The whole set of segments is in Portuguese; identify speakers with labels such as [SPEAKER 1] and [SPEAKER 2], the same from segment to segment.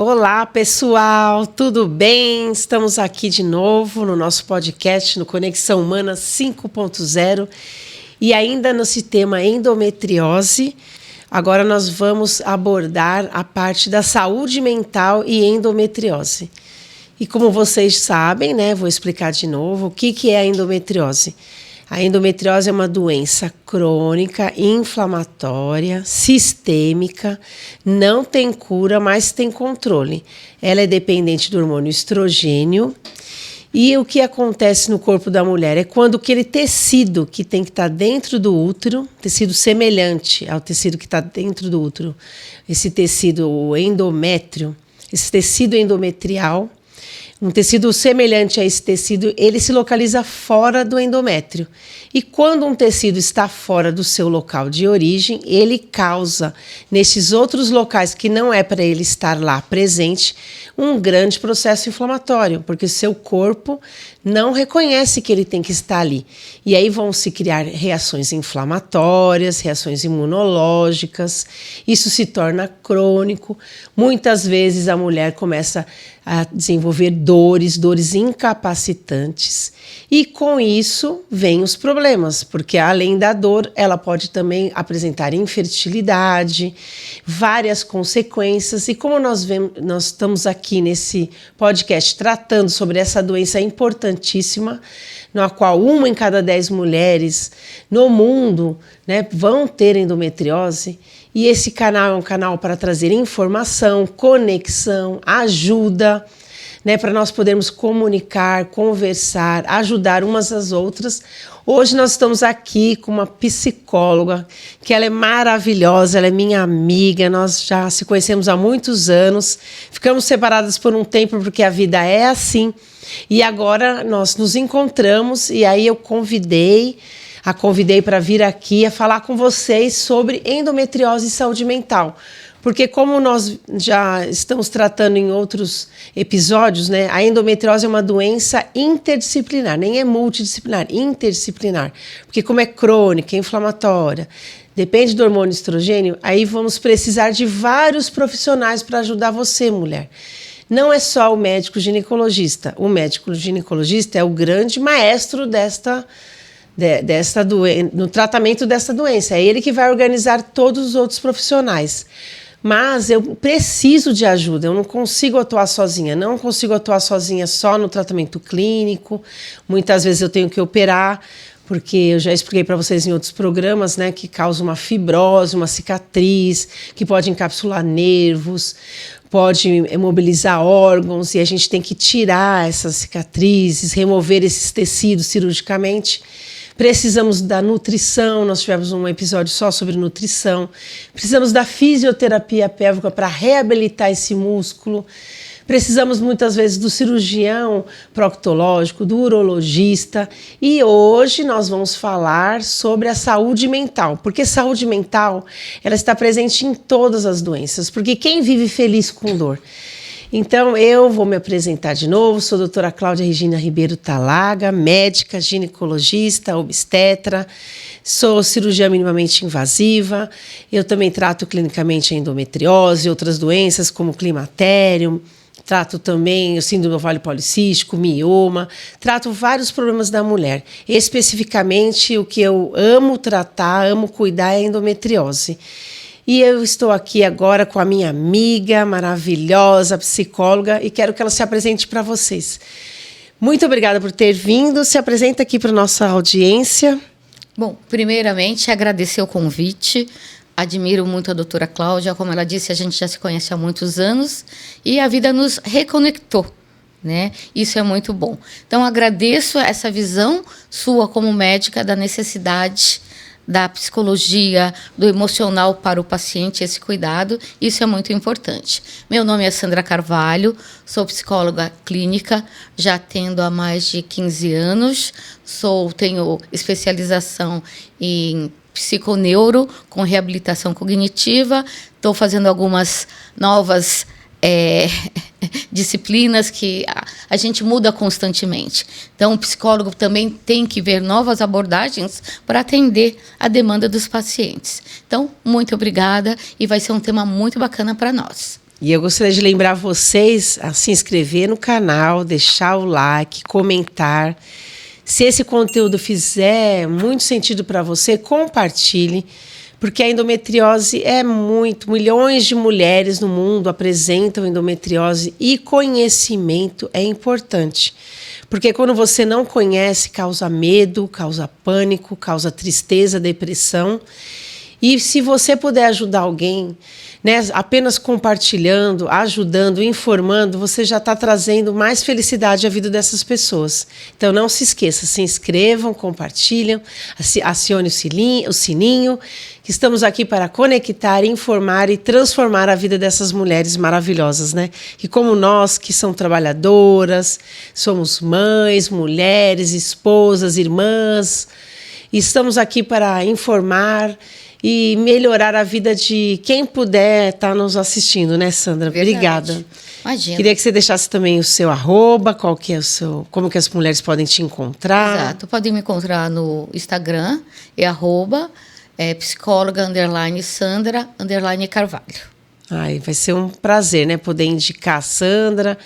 [SPEAKER 1] Olá, pessoal, tudo bem? Estamos aqui de novo no nosso podcast no Conexão Humana 5.0 e ainda nesse tema endometriose. Agora nós vamos abordar a parte da saúde mental e endometriose. E como vocês sabem, vou explicar de novo o que é a endometriose. A endometriose é uma doença crônica, inflamatória, sistêmica, não tem cura, mas tem controle. Ela é dependente do hormônio estrogênio. E o que acontece no corpo da mulher é quando aquele tecido que tem que estar dentro do útero, tecido semelhante ao tecido que está dentro do útero, esse tecido, o endométrio, esse tecido endometrial, um tecido semelhante a esse tecido, ele se localiza fora do endométrio. E quando um tecido está fora do seu local de origem, ele causa, nesses outros locais que não é para ele estar lá presente, um grande processo inflamatório, porque seu corpo não reconhece que ele tem que estar ali. E aí vão se criar reações inflamatórias, reações imunológicas, isso se torna crônico. Muitas vezes a mulher começa a desenvolver dores incapacitantes. E com isso vem os problemas, porque além da dor, ela pode também apresentar infertilidade, várias consequências. E como nós estamos aqui nesse podcast tratando sobre essa doença importantíssima, na qual 1 em cada 10 mulheres no mundo vão ter endometriose, e esse canal é um canal para trazer informação, conexão, ajuda, para nós podermos comunicar, conversar, ajudar umas às outras. Hoje nós estamos aqui com uma psicóloga, que ela é maravilhosa, ela é minha amiga, nós já se conhecemos há muitos anos, ficamos separadas por um tempo porque a vida é assim, e agora nós nos encontramos e aí eu a convidei para vir aqui a falar com vocês sobre endometriose e saúde mental. Porque como nós já estamos tratando em outros episódios, a endometriose é uma doença interdisciplinar, nem é multidisciplinar, interdisciplinar. Porque como é crônica, é inflamatória, depende do hormônio estrogênio, aí vamos precisar de vários profissionais para ajudar você, mulher. Não é só o médico ginecologista. O médico ginecologista é o grande maestro no tratamento dessa doença. É ele que vai organizar todos os outros profissionais. Mas eu preciso de ajuda, eu não consigo atuar sozinha, só no tratamento clínico. Muitas vezes eu tenho que operar, porque eu já expliquei para vocês em outros programas, que causa uma fibrose, uma cicatriz, que pode encapsular nervos, pode mobilizar órgãos, e a gente tem que tirar essas cicatrizes, remover esses tecidos cirurgicamente. Precisamos da nutrição, nós tivemos um episódio só sobre nutrição. Precisamos da fisioterapia pélvica para reabilitar esse músculo. Precisamos muitas vezes do cirurgião proctológico, do urologista. E hoje nós vamos falar sobre a saúde mental, porque saúde mental ela está presente em todas as doenças, porque quem vive feliz com dor? Então, eu vou me apresentar de novo, sou a doutora Cláudia Regina Ribeiro Talaga, médica, ginecologista, obstetra, sou cirurgiã minimamente invasiva, eu também trato clinicamente a endometriose, outras doenças como climatério, trato também o síndrome do ovário policístico, mioma, trato vários problemas da mulher. Especificamente, o que eu amo tratar, amo cuidar é a endometriose. E eu estou aqui agora com a minha amiga maravilhosa, psicóloga, e quero que ela se apresente para vocês. Muito obrigada por ter vindo. Se apresenta aqui para a nossa audiência.
[SPEAKER 2] Bom, primeiramente, agradecer o convite. Admiro muito a doutora Cláudia. Como ela disse, a gente já se conhece há muitos anos e a vida nos reconectou, Isso é muito bom. Então, agradeço essa visão sua como médica da necessidade da psicologia, do emocional para o paciente, esse cuidado, isso é muito importante. Meu nome é Sandra Carvalho, sou psicóloga clínica, já atendo há mais de 15 anos, tenho especialização em psiconeuro com reabilitação cognitiva, estou fazendo algumas novas disciplinas que a gente muda constantemente. Então, o psicólogo também tem que ver novas abordagens para atender a demanda dos pacientes. Então, muito obrigada e vai ser um tema muito bacana para nós.
[SPEAKER 1] E eu gostaria de lembrar vocês a se inscrever no canal, deixar o like, comentar. Se esse conteúdo fizer muito sentido para você, compartilhe, porque a endometriose é milhões de mulheres no mundo apresentam endometriose e conhecimento é importante. Porque quando você não conhece, causa medo, causa pânico, causa tristeza, depressão. E se você puder ajudar alguém, né, apenas compartilhando, ajudando, informando, você já está trazendo mais felicidade à vida dessas pessoas. Então não se esqueça, se inscrevam, compartilham, acione o sininho, que estamos aqui para conectar, informar e transformar a vida dessas mulheres maravilhosas, né? Que como nós, que são trabalhadoras, somos mães, mulheres, esposas, irmãs, e estamos aqui para informar e melhorar a vida de quem puder estar nos assistindo, né, Sandra?
[SPEAKER 2] Verdade.
[SPEAKER 1] Obrigada.
[SPEAKER 2] Imagina.
[SPEAKER 1] Queria que você deixasse também o seu @, qual que é o seu, como que as mulheres podem te encontrar.
[SPEAKER 2] Exato, podem me encontrar no Instagram, @psicóloga_Sandra_Carvalho.
[SPEAKER 1] Ai, vai ser um prazer, né, poder indicar a Sandra.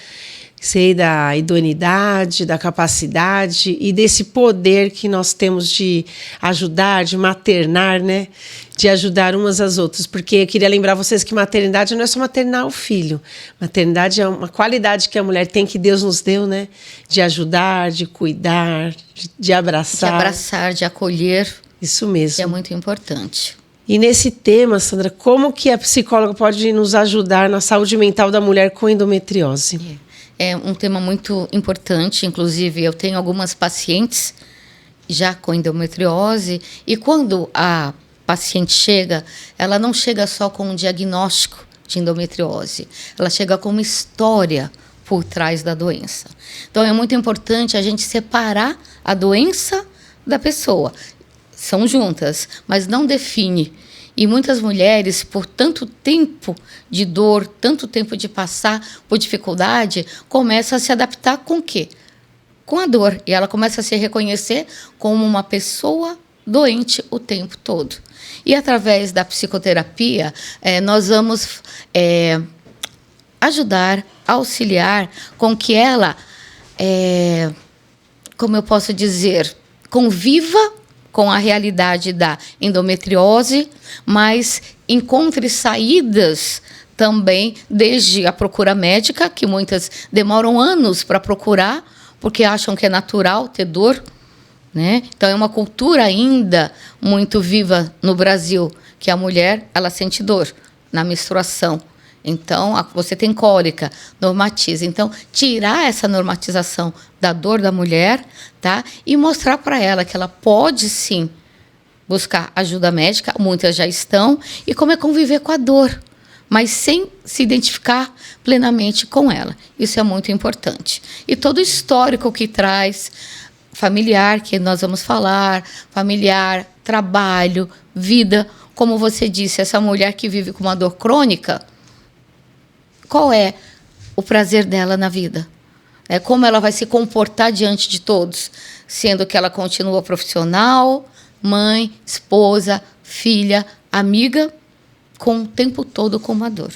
[SPEAKER 1] Sei da idoneidade, da capacidade e desse poder que nós temos de ajudar, de maternar, né? De ajudar umas às outras. Porque eu queria lembrar vocês que maternidade não é só maternar o filho. Maternidade é uma qualidade que a mulher tem, que Deus nos deu, né? De ajudar, de cuidar, de abraçar.
[SPEAKER 2] De abraçar, de acolher.
[SPEAKER 1] Isso mesmo.
[SPEAKER 2] Que é muito importante.
[SPEAKER 1] E nesse tema, Sandra, como que a psicóloga pode nos ajudar na saúde mental da mulher com endometriose?
[SPEAKER 2] É um tema muito importante, inclusive eu tenho algumas pacientes já com endometriose e quando a paciente chega, ela não chega só com um diagnóstico de endometriose, ela chega com uma história por trás da doença. Então é muito importante a gente separar a doença da pessoa. São juntas, mas não define. E muitas mulheres, por tanto tempo de dor, tanto tempo de passar por dificuldade, começam a se adaptar com o quê? Com a dor. E ela começa a se reconhecer como uma pessoa doente o tempo todo. E através da psicoterapia, nós vamos ajudar, auxiliar com que ela, como eu posso dizer, conviva com a realidade da endometriose, mas encontre saídas também, desde a procura médica, que muitas demoram anos para procurar, porque acham que é natural ter dor, né? Então, é uma cultura ainda muito viva no Brasil, que a mulher, ela sente dor na menstruação. Então, você tem cólica, normatiza. Então, tirar essa normatização da dor da mulher, tá? E mostrar para ela que ela pode, sim, buscar ajuda médica, muitas já estão, e como é conviver com a dor, mas sem se identificar plenamente com ela. Isso é muito importante. E todo o histórico que traz, familiar, que nós vamos falar, familiar, trabalho, vida, como você disse, essa mulher que vive com uma dor crônica, qual é o prazer dela na vida? Como ela vai se comportar diante de todos, sendo que ela continua profissional, mãe, esposa, filha, amiga, com o tempo todo com uma dor.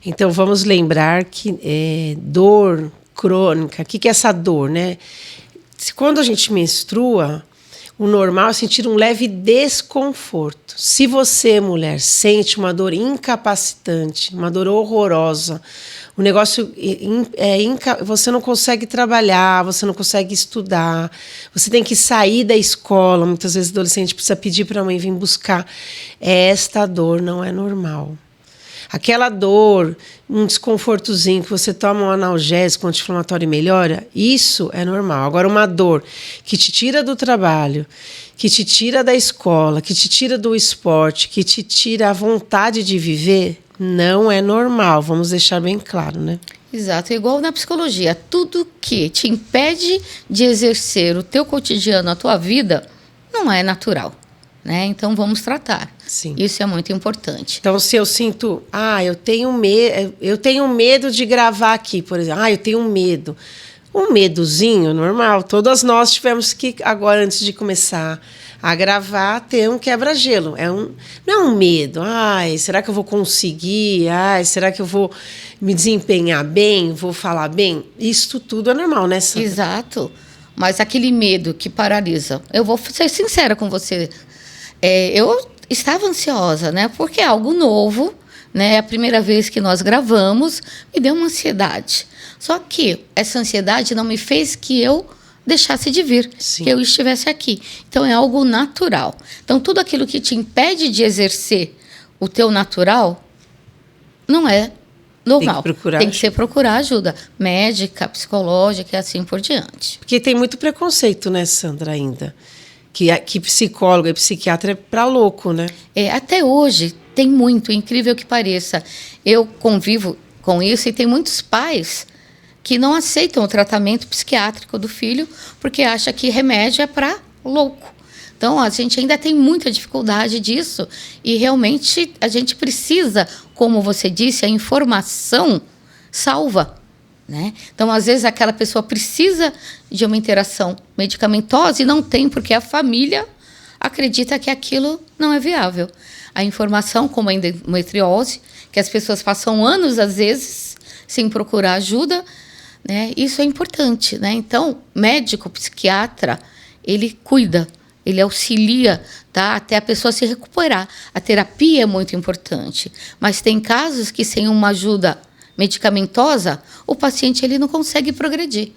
[SPEAKER 1] Então, vamos lembrar que dor crônica, o que é essa dor, né? Quando a gente menstrua, o normal é sentir um leve desconforto. Se você, mulher, sente uma dor incapacitante, uma dor horrorosa, o negócio você não consegue trabalhar, você não consegue estudar, você tem que sair da escola, muitas vezes o adolescente precisa pedir para a mãe vir buscar. Esta dor não é normal. Aquela dor, um desconfortozinho que você toma um analgésico anti-inflamatório e melhora, isso é normal. Agora, uma dor que te tira do trabalho, que te tira da escola, que te tira do esporte, que te tira a vontade de viver, não é normal. Vamos deixar bem claro, né?
[SPEAKER 2] Exato. Igual na psicologia, tudo que te impede de exercer o teu cotidiano, a tua vida, não é natural. Né? Então, vamos tratar.
[SPEAKER 1] Sim.
[SPEAKER 2] Isso é muito importante.
[SPEAKER 1] Então, se eu sinto, eu tenho medo de gravar aqui, por exemplo. Eu tenho medo. Um medozinho normal. Todas nós tivemos que, agora, antes de começar agravar, ter um quebra-gelo. Não é um medo. Ai, será que eu vou conseguir? Ai, será que eu vou me desempenhar bem? Vou falar bem? Isso tudo é normal, né, Sandra?
[SPEAKER 2] Exato. Mas aquele medo que paralisa. Eu vou ser sincera com você. Eu estava ansiosa, né? Porque é algo novo, né? A primeira vez que nós gravamos, me deu uma ansiedade. Só que essa ansiedade não me fez que eu deixasse de vir,
[SPEAKER 1] Sim.
[SPEAKER 2] que eu estivesse aqui. Então, é algo natural. Então, tudo aquilo que te impede de exercer o teu natural não é normal. Tem que ser procurar ajuda médica, psicológica e assim por diante.
[SPEAKER 1] Porque tem muito preconceito, né, Sandra, ainda. Que psicólogo e psiquiatra é para louco, né?
[SPEAKER 2] Até hoje tem muito, incrível que pareça. Eu convivo com isso e tem muitos pais que não aceitam o tratamento psiquiátrico do filho porque acham que remédio é para louco. Então, a gente ainda tem muita dificuldade disso e realmente a gente precisa, como você disse, a informação salva, né? Então, às vezes, aquela pessoa precisa de uma interação medicamentosa e não tem porque a família acredita que aquilo não é viável. A informação, como a endometriose, que as pessoas passam anos, às vezes, sem procurar ajuda, né? Isso é importante, né? Então, médico, psiquiatra, ele cuida, ele auxilia, tá? Até a pessoa se recuperar. A terapia é muito importante, mas tem casos que sem uma ajuda medicamentosa, o paciente ele não consegue progredir.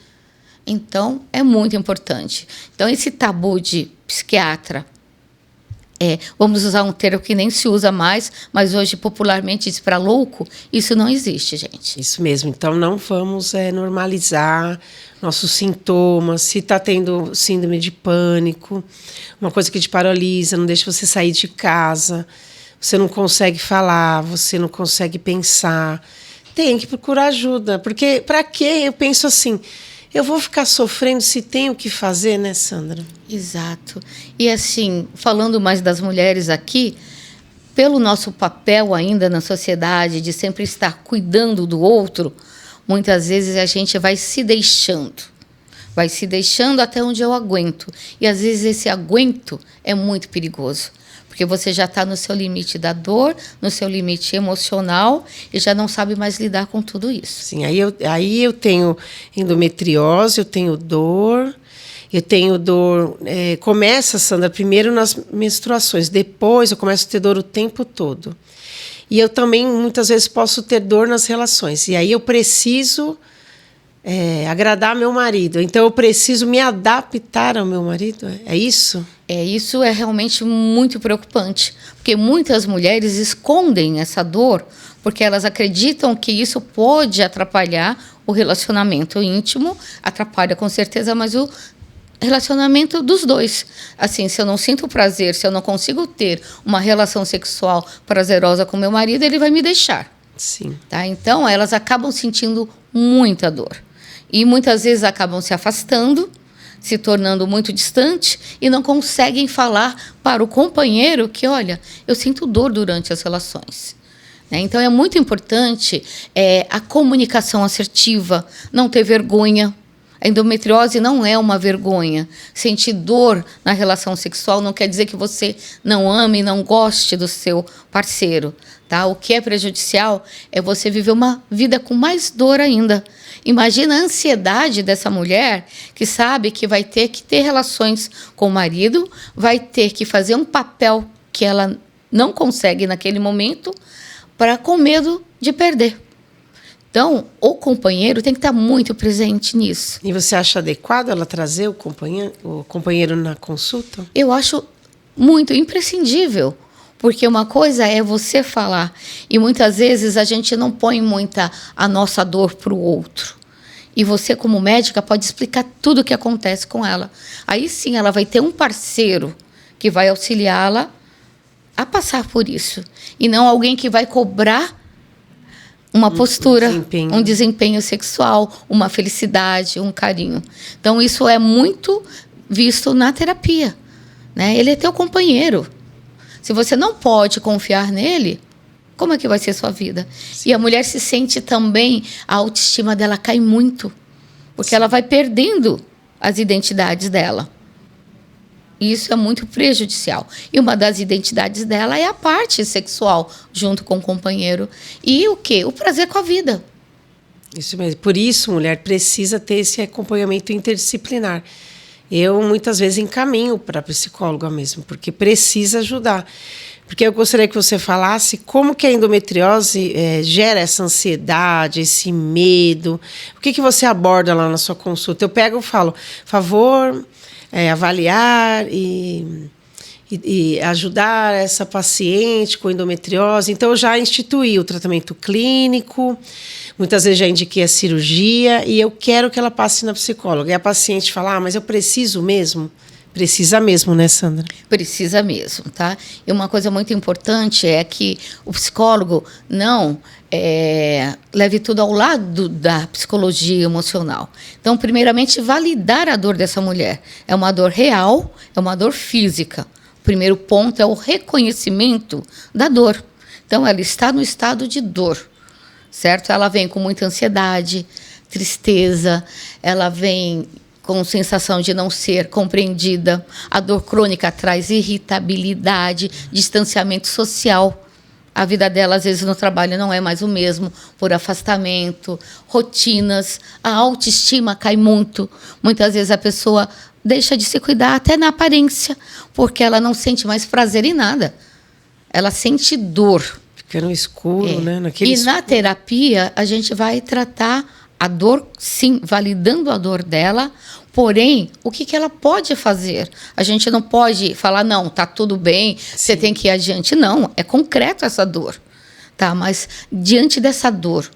[SPEAKER 2] Então, é muito importante. Então, esse tabu de psiquiatra, vamos usar um termo que nem se usa mais, mas hoje popularmente diz para louco, isso não existe, gente.
[SPEAKER 1] Isso mesmo. Então, não vamos normalizar nossos sintomas. Se está tendo síndrome de pânico, uma coisa que te paralisa, não deixa você sair de casa, você não consegue falar, você não consegue pensar, tem que procurar ajuda. Porque, para quê? Eu penso assim, eu vou ficar sofrendo se tenho o que fazer, né, Sandra?
[SPEAKER 2] Exato. E assim, falando mais das mulheres aqui, pelo nosso papel ainda na sociedade de sempre estar cuidando do outro, muitas vezes a gente vai se deixando até onde eu aguento. E às vezes esse aguento é muito perigoso, porque você já está no seu limite da dor, no seu limite emocional e já não sabe mais lidar com tudo isso.
[SPEAKER 1] Sim, aí eu tenho endometriose, eu tenho dor. Começa, Sandra, primeiro nas menstruações, depois eu começo a ter dor o tempo todo. E eu também, muitas vezes, posso ter dor nas relações. E aí eu preciso agradar meu marido. Então, eu preciso me adaptar ao meu marido. É isso?
[SPEAKER 2] Isso é realmente muito preocupante, porque muitas mulheres escondem essa dor porque elas acreditam que isso pode atrapalhar o relacionamento íntimo, atrapalha com certeza, mas o relacionamento dos dois. Assim, se eu não sinto prazer, se eu não consigo ter uma relação sexual prazerosa com meu marido, ele vai me deixar.
[SPEAKER 1] Sim.
[SPEAKER 2] Tá? Então, elas acabam sentindo muita dor. E muitas vezes acabam se afastando, se tornando muito distante e não conseguem falar para o companheiro que, olha, eu sinto dor durante as relações. Então, é muito importante a comunicação assertiva, não ter vergonha. A endometriose não é uma vergonha. Sentir dor na relação sexual não quer dizer que você não ame e não goste do seu parceiro. Tá? O que é prejudicial é você viver uma vida com mais dor ainda. Imagina a ansiedade dessa mulher que sabe que vai ter que ter relações com o marido, vai ter que fazer um papel que ela não consegue naquele momento, com medo de perder. Então, o companheiro tem que estar muito presente nisso.
[SPEAKER 1] E você acha adequado ela trazer o companheiro na consulta?
[SPEAKER 2] Eu acho muito imprescindível, porque uma coisa é você falar, e muitas vezes a gente não põe muita a nossa dor para o outro. E você, como médica, pode explicar tudo o que acontece com ela. Aí sim, ela vai ter um parceiro que vai auxiliá-la a passar por isso. E não alguém que vai cobrar uma postura, um desempenho sexual, uma felicidade, um carinho. Então, isso é muito visto na terapia, né? Ele é teu companheiro. Se você não pode confiar nele, como é que vai ser a sua vida? Sim. E a mulher se sente também, a autoestima dela cai muito, porque ela vai perdendo as identidades dela. E isso é muito prejudicial. E uma das identidades dela é a parte sexual, junto com o companheiro. E o quê? O prazer com a vida.
[SPEAKER 1] Isso mesmo. Por isso, mulher precisa ter esse acompanhamento interdisciplinar. Eu, muitas vezes, encaminho para a psicóloga mesmo, porque precisa ajudar. Porque eu gostaria que você falasse como que a endometriose gera essa ansiedade, esse medo. O que você aborda lá na sua consulta? Eu pego e falo, favor, avaliar e ajudar essa paciente com endometriose. Então, eu já instituí o tratamento clínico, muitas vezes já indiquei a cirurgia e eu quero que ela passe na psicóloga. E a paciente fala, mas eu preciso mesmo? Precisa mesmo, né, Sandra?
[SPEAKER 2] Precisa mesmo, tá? E uma coisa muito importante é que o psicólogo não leve tudo ao lado da psicologia emocional. Então, primeiramente, validar a dor dessa mulher. É uma dor real, é uma dor física. O primeiro ponto é o reconhecimento da dor. Então, ela está no estado de dor, certo? Ela vem com muita ansiedade, tristeza, ela vem com sensação de não ser compreendida. A dor crônica traz irritabilidade, distanciamento social. A vida dela, às vezes, no trabalho não é mais o mesmo, por afastamento, rotinas, a autoestima cai muito. Muitas vezes a pessoa deixa de se cuidar até na aparência, porque ela não sente mais prazer em nada. Ela sente dor.
[SPEAKER 1] Fica no escuro, né?
[SPEAKER 2] Na terapia, a gente vai tratar a dor, sim, validando a dor dela, porém, o que ela pode fazer? A gente não pode falar, não, tá tudo bem, você tem que ir adiante. Não, é concreto essa dor. Tá? Mas, diante dessa dor,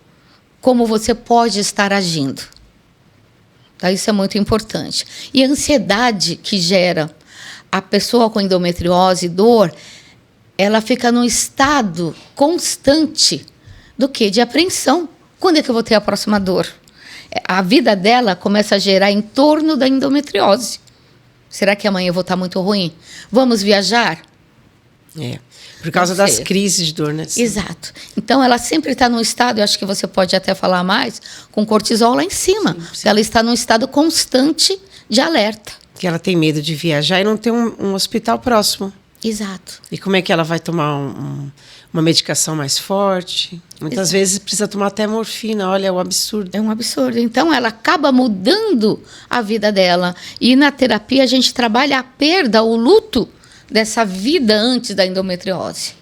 [SPEAKER 2] como você pode estar agindo? Tá? Isso é muito importante. E a ansiedade que gera a pessoa com endometriose, dor, ela fica num estado constante do quê? De apreensão. Quando é que eu vou ter a próxima dor? A vida dela começa a gerar em torno da endometriose. Será que amanhã eu vou estar muito ruim? Vamos viajar?
[SPEAKER 1] Por causa das crises de dor, né?
[SPEAKER 2] Exato. Então, ela sempre está num estado, eu acho que você pode até falar mais, com cortisol lá em cima. Sim. Ela está num estado constante de alerta.
[SPEAKER 1] Que ela tem medo de viajar e não ter um hospital próximo.
[SPEAKER 2] Exato.
[SPEAKER 1] E como é que ela vai tomar uma medicação mais forte? Muitas vezes precisa tomar até morfina. Olha, é um absurdo.
[SPEAKER 2] É um absurdo. Então, ela acaba mudando a vida dela. E na terapia, a gente trabalha a perda, o luto dessa vida antes da endometriose.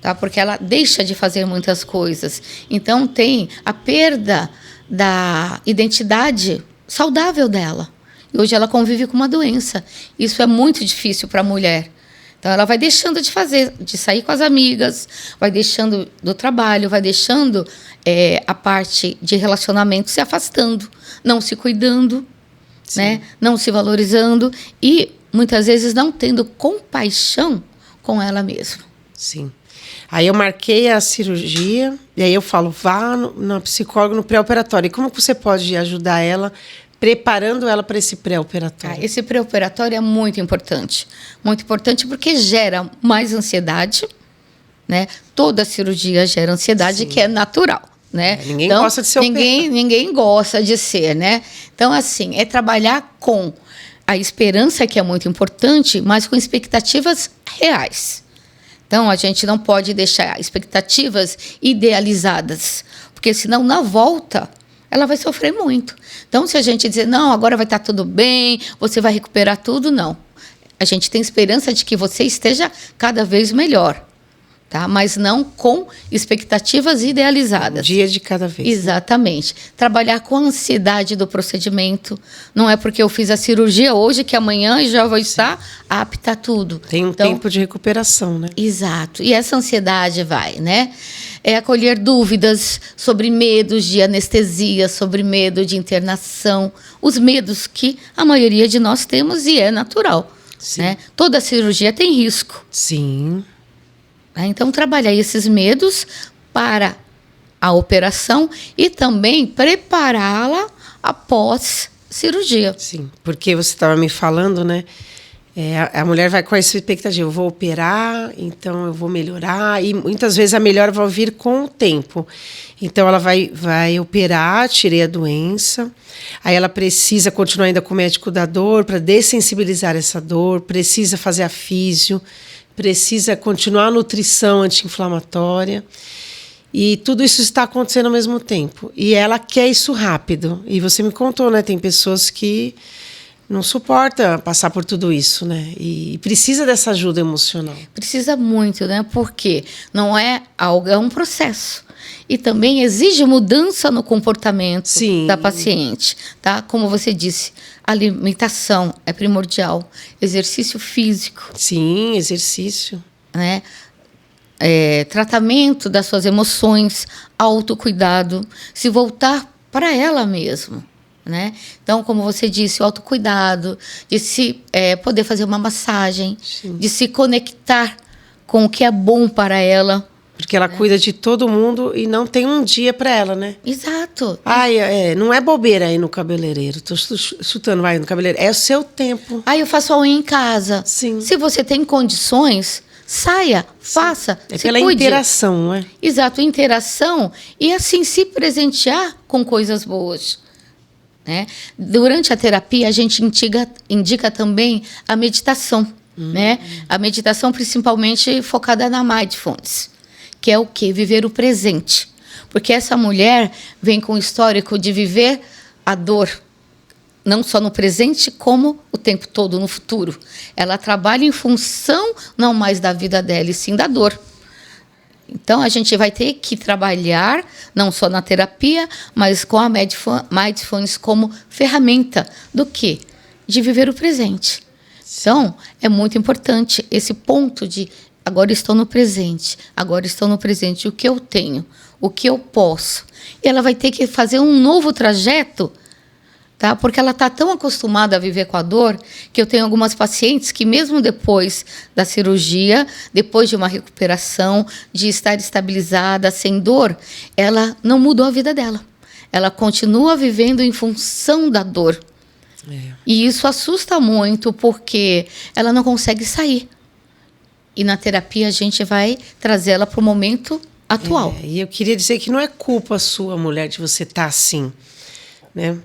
[SPEAKER 2] Tá? Porque ela deixa de fazer muitas coisas. Então, tem a perda da identidade saudável dela. E hoje ela convive com uma doença. Isso é muito difícil para a mulher. Então, ela vai deixando de fazer, de sair com as amigas, vai deixando do trabalho, vai deixando a parte de relacionamento se afastando, não se cuidando, né? Não se valorizando e, muitas vezes, não tendo compaixão com ela mesma.
[SPEAKER 1] Sim. Aí eu marquei a cirurgia e aí eu falo, vá na psicóloga no pré-operatório. E como que você pode ajudar ela preparando ela para esse pré-operatório?
[SPEAKER 2] Esse pré-operatório é muito importante porque gera mais ansiedade, né? Toda cirurgia gera ansiedade, sim, que é natural, né?
[SPEAKER 1] Ninguém gosta de ser operado.
[SPEAKER 2] Ninguém gosta de ser, né? Então, assim, é trabalhar com a esperança, que é muito importante, mas com expectativas reais. Então, a gente não pode deixar expectativas idealizadas, porque senão, na volta, ela vai sofrer muito. Então, se a gente dizer, não, agora vai estar tudo bem, você vai recuperar tudo, não. A gente tem esperança de que você esteja cada vez melhor, tá? Mas não com expectativas idealizadas.
[SPEAKER 1] Um dia de cada vez.
[SPEAKER 2] Exatamente. Né? Trabalhar com a ansiedade do procedimento. Não é porque eu fiz a cirurgia hoje que amanhã já vou estar apta a tudo.
[SPEAKER 1] Tem tempo de recuperação, né?
[SPEAKER 2] Exato. E essa ansiedade vai, né? É acolher dúvidas sobre medos de anestesia, sobre medo de internação, os medos que a maioria de nós temos e é natural.
[SPEAKER 1] Sim.
[SPEAKER 2] Né? Toda cirurgia tem risco.
[SPEAKER 1] Sim.
[SPEAKER 2] Então, trabalhar esses medos para a operação e também prepará-la após cirurgia.
[SPEAKER 1] Sim, porque você estava me falando, né? A mulher vai com essa expectativa, eu vou operar, então eu vou melhorar, e muitas vezes a melhora vai vir com o tempo. Então ela vai operar, tirei a doença, aí ela precisa continuar ainda com o médico da dor para dessensibilizar essa dor, precisa fazer a físio, precisa continuar a nutrição anti-inflamatória, e tudo isso está acontecendo ao mesmo tempo. E ela quer isso rápido, e você me contou, né, tem pessoas que não suporta passar por tudo isso, né? E precisa dessa ajuda emocional.
[SPEAKER 2] Precisa muito, né? Porque não é algo, é um processo. E também exige mudança no comportamento da paciente, tá? Como você disse, a alimentação é primordial, exercício físico.
[SPEAKER 1] Sim, exercício.
[SPEAKER 2] Né? Tratamento das suas emoções, autocuidado, se voltar para ela mesma. Né? Então, como você disse, o autocuidado, de se poder fazer uma massagem, sim, de se conectar com o que é bom para ela.
[SPEAKER 1] Porque ela cuida de todo mundo e não tem um dia para ela, né?
[SPEAKER 2] Exato.
[SPEAKER 1] Não é bobeira aí no cabeleireiro. Tô chutando, vai no cabeleireiro. É o seu tempo.
[SPEAKER 2] Eu faço a unha em casa.
[SPEAKER 1] Sim.
[SPEAKER 2] Se você tem condições, saia, faça.
[SPEAKER 1] É pela interação, não é?
[SPEAKER 2] Exato, interação e assim se presentear com coisas boas. Né? Durante a terapia, a gente indica também a meditação. Né? A meditação principalmente focada na mindfulness, que é o quê? Viver o presente. Porque essa mulher vem com o histórico de viver a dor, não só no presente, como o tempo todo no futuro. Ela trabalha em função não mais da vida dela, e sim da dor. Então, a gente vai ter que trabalhar, não só na terapia, mas com a Mindfulness como ferramenta do quê? De viver o presente. Então, é muito importante esse ponto de agora estou no presente, o que eu tenho, o que eu posso. E ela vai ter que fazer um novo trajeto, tá? Porque ela está tão acostumada a viver com a dor que eu tenho algumas pacientes que mesmo depois da cirurgia, depois de uma recuperação, de estar estabilizada, sem dor, ela não mudou a vida dela. Ela continua vivendo em função da dor. E isso assusta muito porque ela não consegue sair. E na terapia a gente vai trazer ela para o momento atual.
[SPEAKER 1] E eu queria dizer que não é culpa sua, mulher, de você estar assim, né?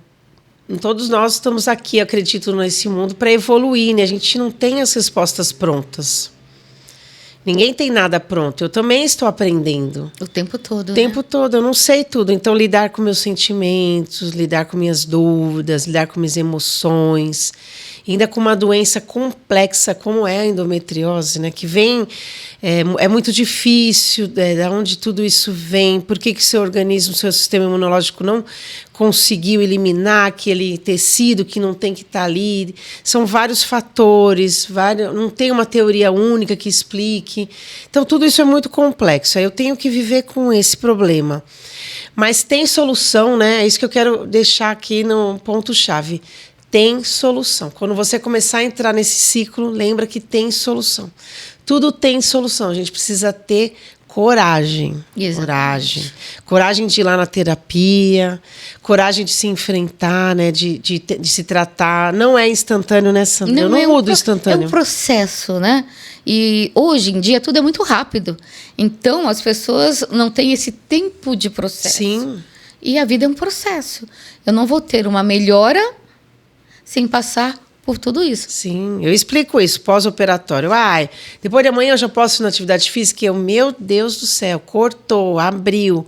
[SPEAKER 1] Todos nós estamos aqui, acredito, nesse mundo para evoluir, né? A gente não tem as respostas prontas. Ninguém tem nada pronto. Eu também estou aprendendo.
[SPEAKER 2] O tempo todo.
[SPEAKER 1] O tempo todo. Eu não sei tudo. Então, lidar com meus sentimentos, lidar com minhas dúvidas, lidar com minhas emoções. Ainda com uma doença complexa como é a endometriose, né? Que vem... É muito difícil, de onde tudo isso vem, por que seu organismo, seu sistema imunológico não conseguiu eliminar aquele tecido que não tem que estar ali. São vários fatores, não tem uma teoria única que explique. Então, tudo isso é muito complexo. Aí eu tenho que viver com esse problema. Mas tem solução, né? É isso que eu quero deixar aqui no ponto-chave. Tem solução. Quando você começar a entrar nesse ciclo, lembra que tem solução. Tudo tem solução. A gente precisa ter coragem. Exatamente. Coragem de ir lá na terapia, coragem de se enfrentar, né? De se tratar. Não é instantâneo, né, Sandra? Eu não mudo instantâneo.
[SPEAKER 2] É um processo, né? E hoje em dia tudo é muito rápido. Então as pessoas não têm esse tempo de processo.
[SPEAKER 1] Sim.
[SPEAKER 2] E a vida é um processo. Eu não vou ter uma melhora sem passar por tudo isso.
[SPEAKER 1] Sim, eu explico isso, pós-operatório. Depois de amanhã eu já posso ir na atividade física? Meu Deus do céu, cortou, abriu.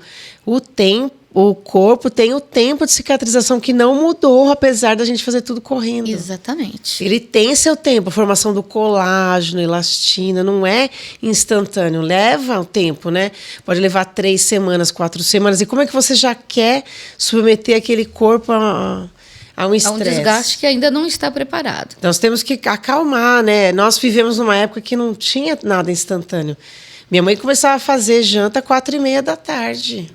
[SPEAKER 1] O corpo tem o tempo de cicatrização que não mudou, apesar da gente fazer tudo correndo.
[SPEAKER 2] Exatamente.
[SPEAKER 1] Ele tem seu tempo, a formação do colágeno, elastina, não é instantâneo, leva o tempo, né? Pode levar 3 semanas, 4 semanas. E como é que você já quer submeter aquele corpo a um estresse?
[SPEAKER 2] A um desgaste que ainda não está preparado.
[SPEAKER 1] Nós temos que acalmar, né? Nós vivemos numa época que não tinha nada instantâneo. Minha mãe começava a fazer janta às 4:30 da tarde,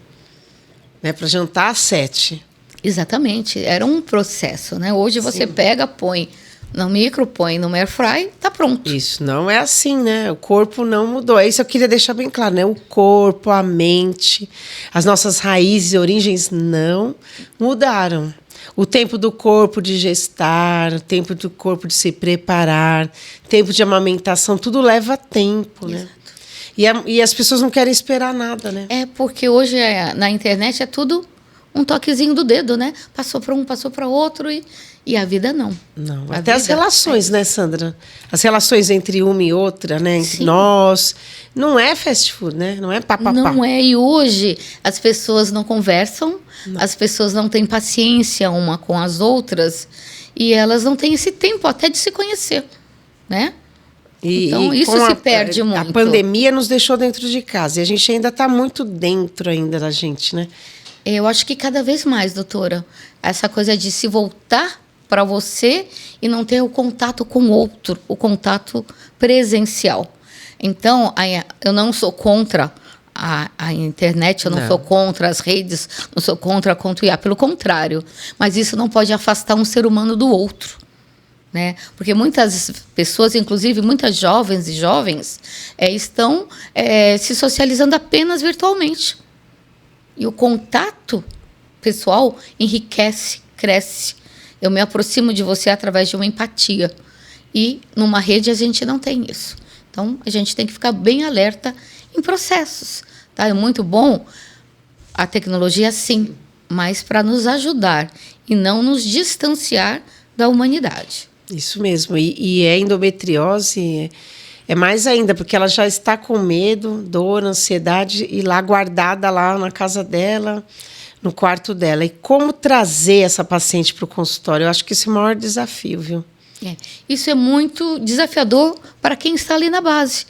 [SPEAKER 1] né? Para jantar às 7.
[SPEAKER 2] Exatamente. Era um processo, né? Hoje você pega, põe no micro, põe no air fry, tá pronto.
[SPEAKER 1] Isso, não é assim, né? O corpo não mudou. Isso eu queria deixar bem claro, né? O corpo, a mente, as nossas raízes e origens não mudaram. O tempo do corpo de gestar, o tempo do corpo de se preparar, tempo de amamentação, tudo leva tempo, né? E as pessoas não querem esperar nada, né?
[SPEAKER 2] É porque hoje na internet é tudo um toquezinho do dedo, né? Passou para um, passou para outro e a vida não.
[SPEAKER 1] Não, até as relações, né, Sandra? As relações entre uma e outra, né? Entre nós. Não é fast food, né? Não é papapá.
[SPEAKER 2] Não é. E hoje as pessoas não conversam, as pessoas não têm paciência uma com as outras e elas não têm esse tempo até de se conhecer, né? Então, isso se perde muito.
[SPEAKER 1] A pandemia nos deixou dentro de casa e a gente ainda está muito dentro ainda da gente, né?
[SPEAKER 2] Eu acho que cada vez mais, doutora, essa coisa de se voltar para você e não ter o contato com o outro, o contato presencial. Então, eu não sou contra a internet, eu não sou contra as redes, não sou contra o IA, pelo contrário. Mas isso não pode afastar um ser humano do outro. Né? Porque muitas pessoas, inclusive muitas jovens e jovens, estão se socializando apenas virtualmente. E o contato pessoal enriquece, cresce. Eu me aproximo de você através de uma empatia. E numa rede a gente não tem isso. Então, a gente tem que ficar bem alerta em processos. Tá? É muito bom a tecnologia, sim, mas para nos ajudar e não nos distanciar da humanidade.
[SPEAKER 1] Isso mesmo. E a endometriose é mais ainda, porque ela já está com medo, dor, ansiedade, e lá guardada lá na casa dela, no quarto dela. E como trazer essa paciente para o consultório? Eu acho que esse é o maior desafio, viu?
[SPEAKER 2] Isso é muito desafiador para quem está ali na base.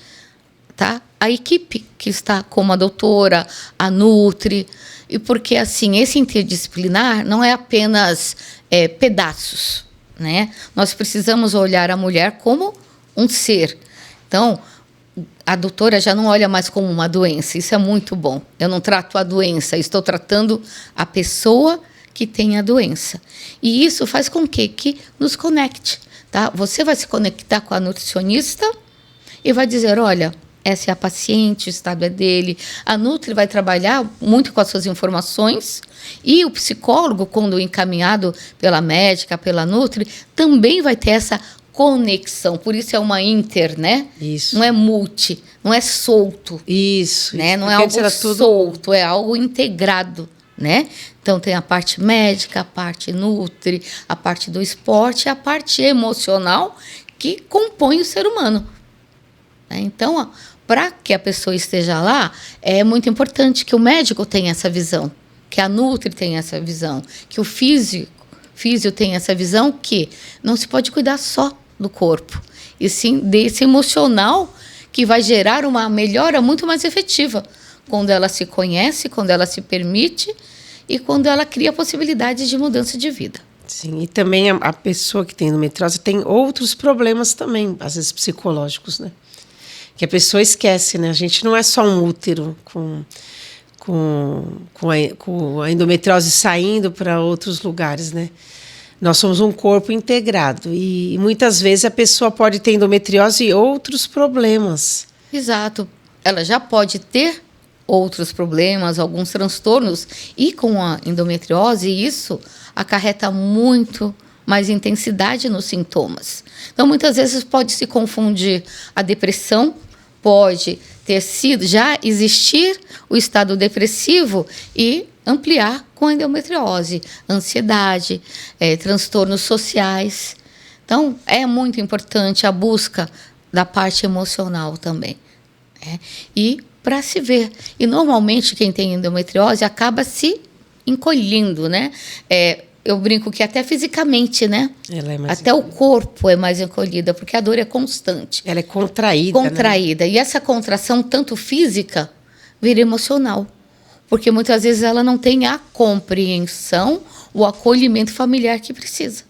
[SPEAKER 2] Tá? A equipe que está como a doutora, a Nutri, e porque assim, esse interdisciplinar não é apenas pedaços. Né? Nós precisamos olhar a mulher como um ser. Então, a doutora já não olha mais como uma doença. Isso é muito bom. Eu não trato a doença, estou tratando a pessoa que tem a doença. E isso faz com que nos conecte. Tá? Você vai se conectar com a nutricionista e vai dizer, olha, essa é a paciente, o estado é dele. A Nutri vai trabalhar muito com as suas informações e o psicólogo, quando encaminhado pela médica, pela Nutri, também vai ter essa conexão. Por isso é uma inter, né?
[SPEAKER 1] Isso.
[SPEAKER 2] Não é multi, não é solto.
[SPEAKER 1] Isso.
[SPEAKER 2] Né? Não é algo solto, é algo integrado. Né? Então, tem a parte médica, a parte Nutri, a parte do esporte, a parte emocional que compõe o ser humano. Então, para que a pessoa esteja lá, é muito importante que o médico tenha essa visão, que a Nutri tenha essa visão, que o físio tenha essa visão, que não se pode cuidar só do corpo, e sim desse emocional que vai gerar uma melhora muito mais efetiva, quando ela se conhece, quando ela se permite e quando ela cria possibilidades de mudança de vida.
[SPEAKER 1] Sim, e também a pessoa que tem endometriose tem outros problemas também, às vezes psicológicos, né? Que a pessoa esquece, né? A gente não é só um útero com a endometriose saindo para outros lugares, né? Nós somos um corpo integrado e muitas vezes a pessoa pode ter endometriose e outros problemas.
[SPEAKER 2] Exato. Ela já pode ter outros problemas, alguns transtornos, e com a endometriose isso acarreta muito mais intensidade nos sintomas. Então, muitas vezes pode se confundir a depressão, pode ter sido, já existir o estado depressivo e ampliar com a endometriose, ansiedade, transtornos sociais. Então, é muito importante a busca da parte emocional também. E para se ver. E, normalmente, quem tem endometriose acaba se encolhendo, né? Eu brinco que até fisicamente, né?
[SPEAKER 1] Ela é mais
[SPEAKER 2] até encolhida. O corpo é mais encolhida, porque a dor é constante.
[SPEAKER 1] Ela é contraída.
[SPEAKER 2] Contraída. Né? E essa contração, tanto física, vira emocional. Porque muitas vezes ela não tem a compreensão, o acolhimento familiar que precisa.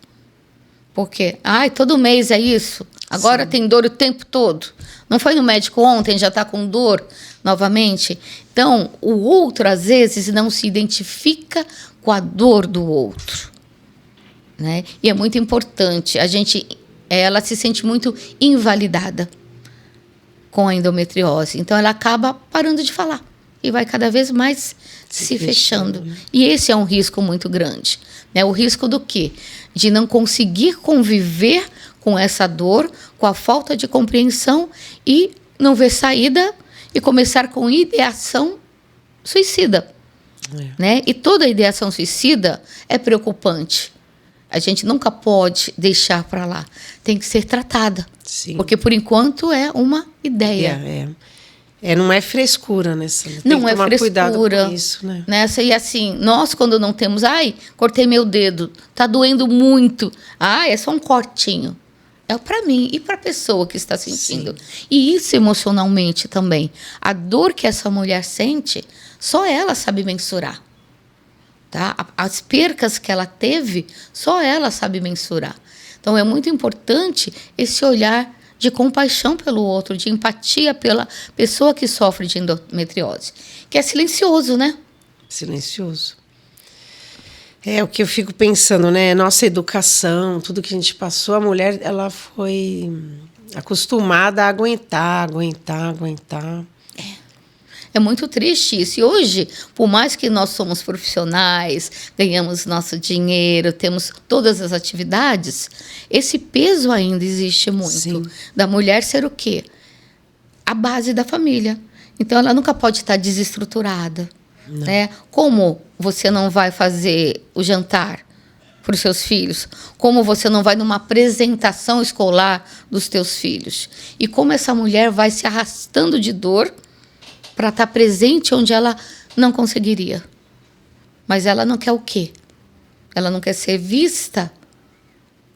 [SPEAKER 2] Porque, todo mês é isso. Agora Sim. Tem dor o tempo todo. Não foi no médico ontem, já está com dor novamente. Então, o outro, às vezes, não se identifica com a dor do outro. Né? E é muito importante. Ela se sente muito invalidada com a endometriose. Então, ela acaba parando de falar. e vai cada vez mais se fechando. E esse é um risco muito grande, né? O risco do quê? De não conseguir conviver com essa dor, com a falta de compreensão e não ver saída e começar com ideação suicida. Né? E toda ideação suicida é preocupante. A gente nunca pode deixar para lá. Tem que ser tratada.
[SPEAKER 1] Sim.
[SPEAKER 2] Porque, por enquanto, é uma ideia.
[SPEAKER 1] Não é frescura, né?
[SPEAKER 2] Não é frescura.
[SPEAKER 1] Cuidado com isso, né?
[SPEAKER 2] Nessa, e assim, nós quando não temos... Ai, cortei meu dedo, tá doendo muito. Ah, é só um cortinho. É para mim e para a pessoa que está sentindo. Sim. E isso emocionalmente também. A dor que essa mulher sente, só ela sabe mensurar. Tá? As percas que ela teve, só ela sabe mensurar. Então, é muito importante esse olhar de compaixão pelo outro, de empatia pela pessoa que sofre de endometriose. Que é silencioso, né?
[SPEAKER 1] Silencioso. É o que eu fico pensando, né? Nossa educação, tudo que a gente passou, a mulher, ela foi acostumada a aguentar.
[SPEAKER 2] É muito triste isso. E hoje, por mais que nós somos profissionais, ganhamos nosso dinheiro, temos todas as atividades, esse peso ainda existe muito. Sim. Da mulher ser o quê? A base da família. Então, ela nunca pode estar desestruturada. Né? Como você não vai fazer o jantar para os seus filhos? Como você não vai numa apresentação escolar dos teus filhos? E como essa mulher vai se arrastando de dor para estar presente onde ela não conseguiria. Mas ela não quer o quê? Ela não quer ser vista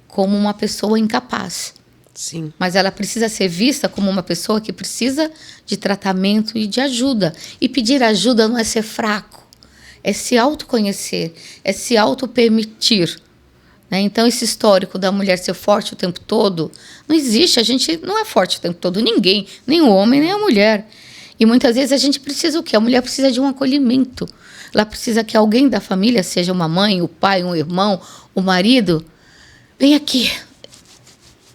[SPEAKER 2] como uma pessoa incapaz.
[SPEAKER 1] Sim.
[SPEAKER 2] Mas ela precisa ser vista como uma pessoa que precisa de tratamento e de ajuda. E pedir ajuda não é ser fraco, é se autoconhecer, é se auto-permitir. Né? Então, esse histórico da mulher ser forte o tempo todo, não existe. A gente não é forte o tempo todo, ninguém, nem o homem, nem a mulher. E muitas vezes a gente precisa o quê? A mulher precisa de um acolhimento. Ela precisa que alguém da família, seja uma mãe, o pai, um irmão, o marido, vem aqui.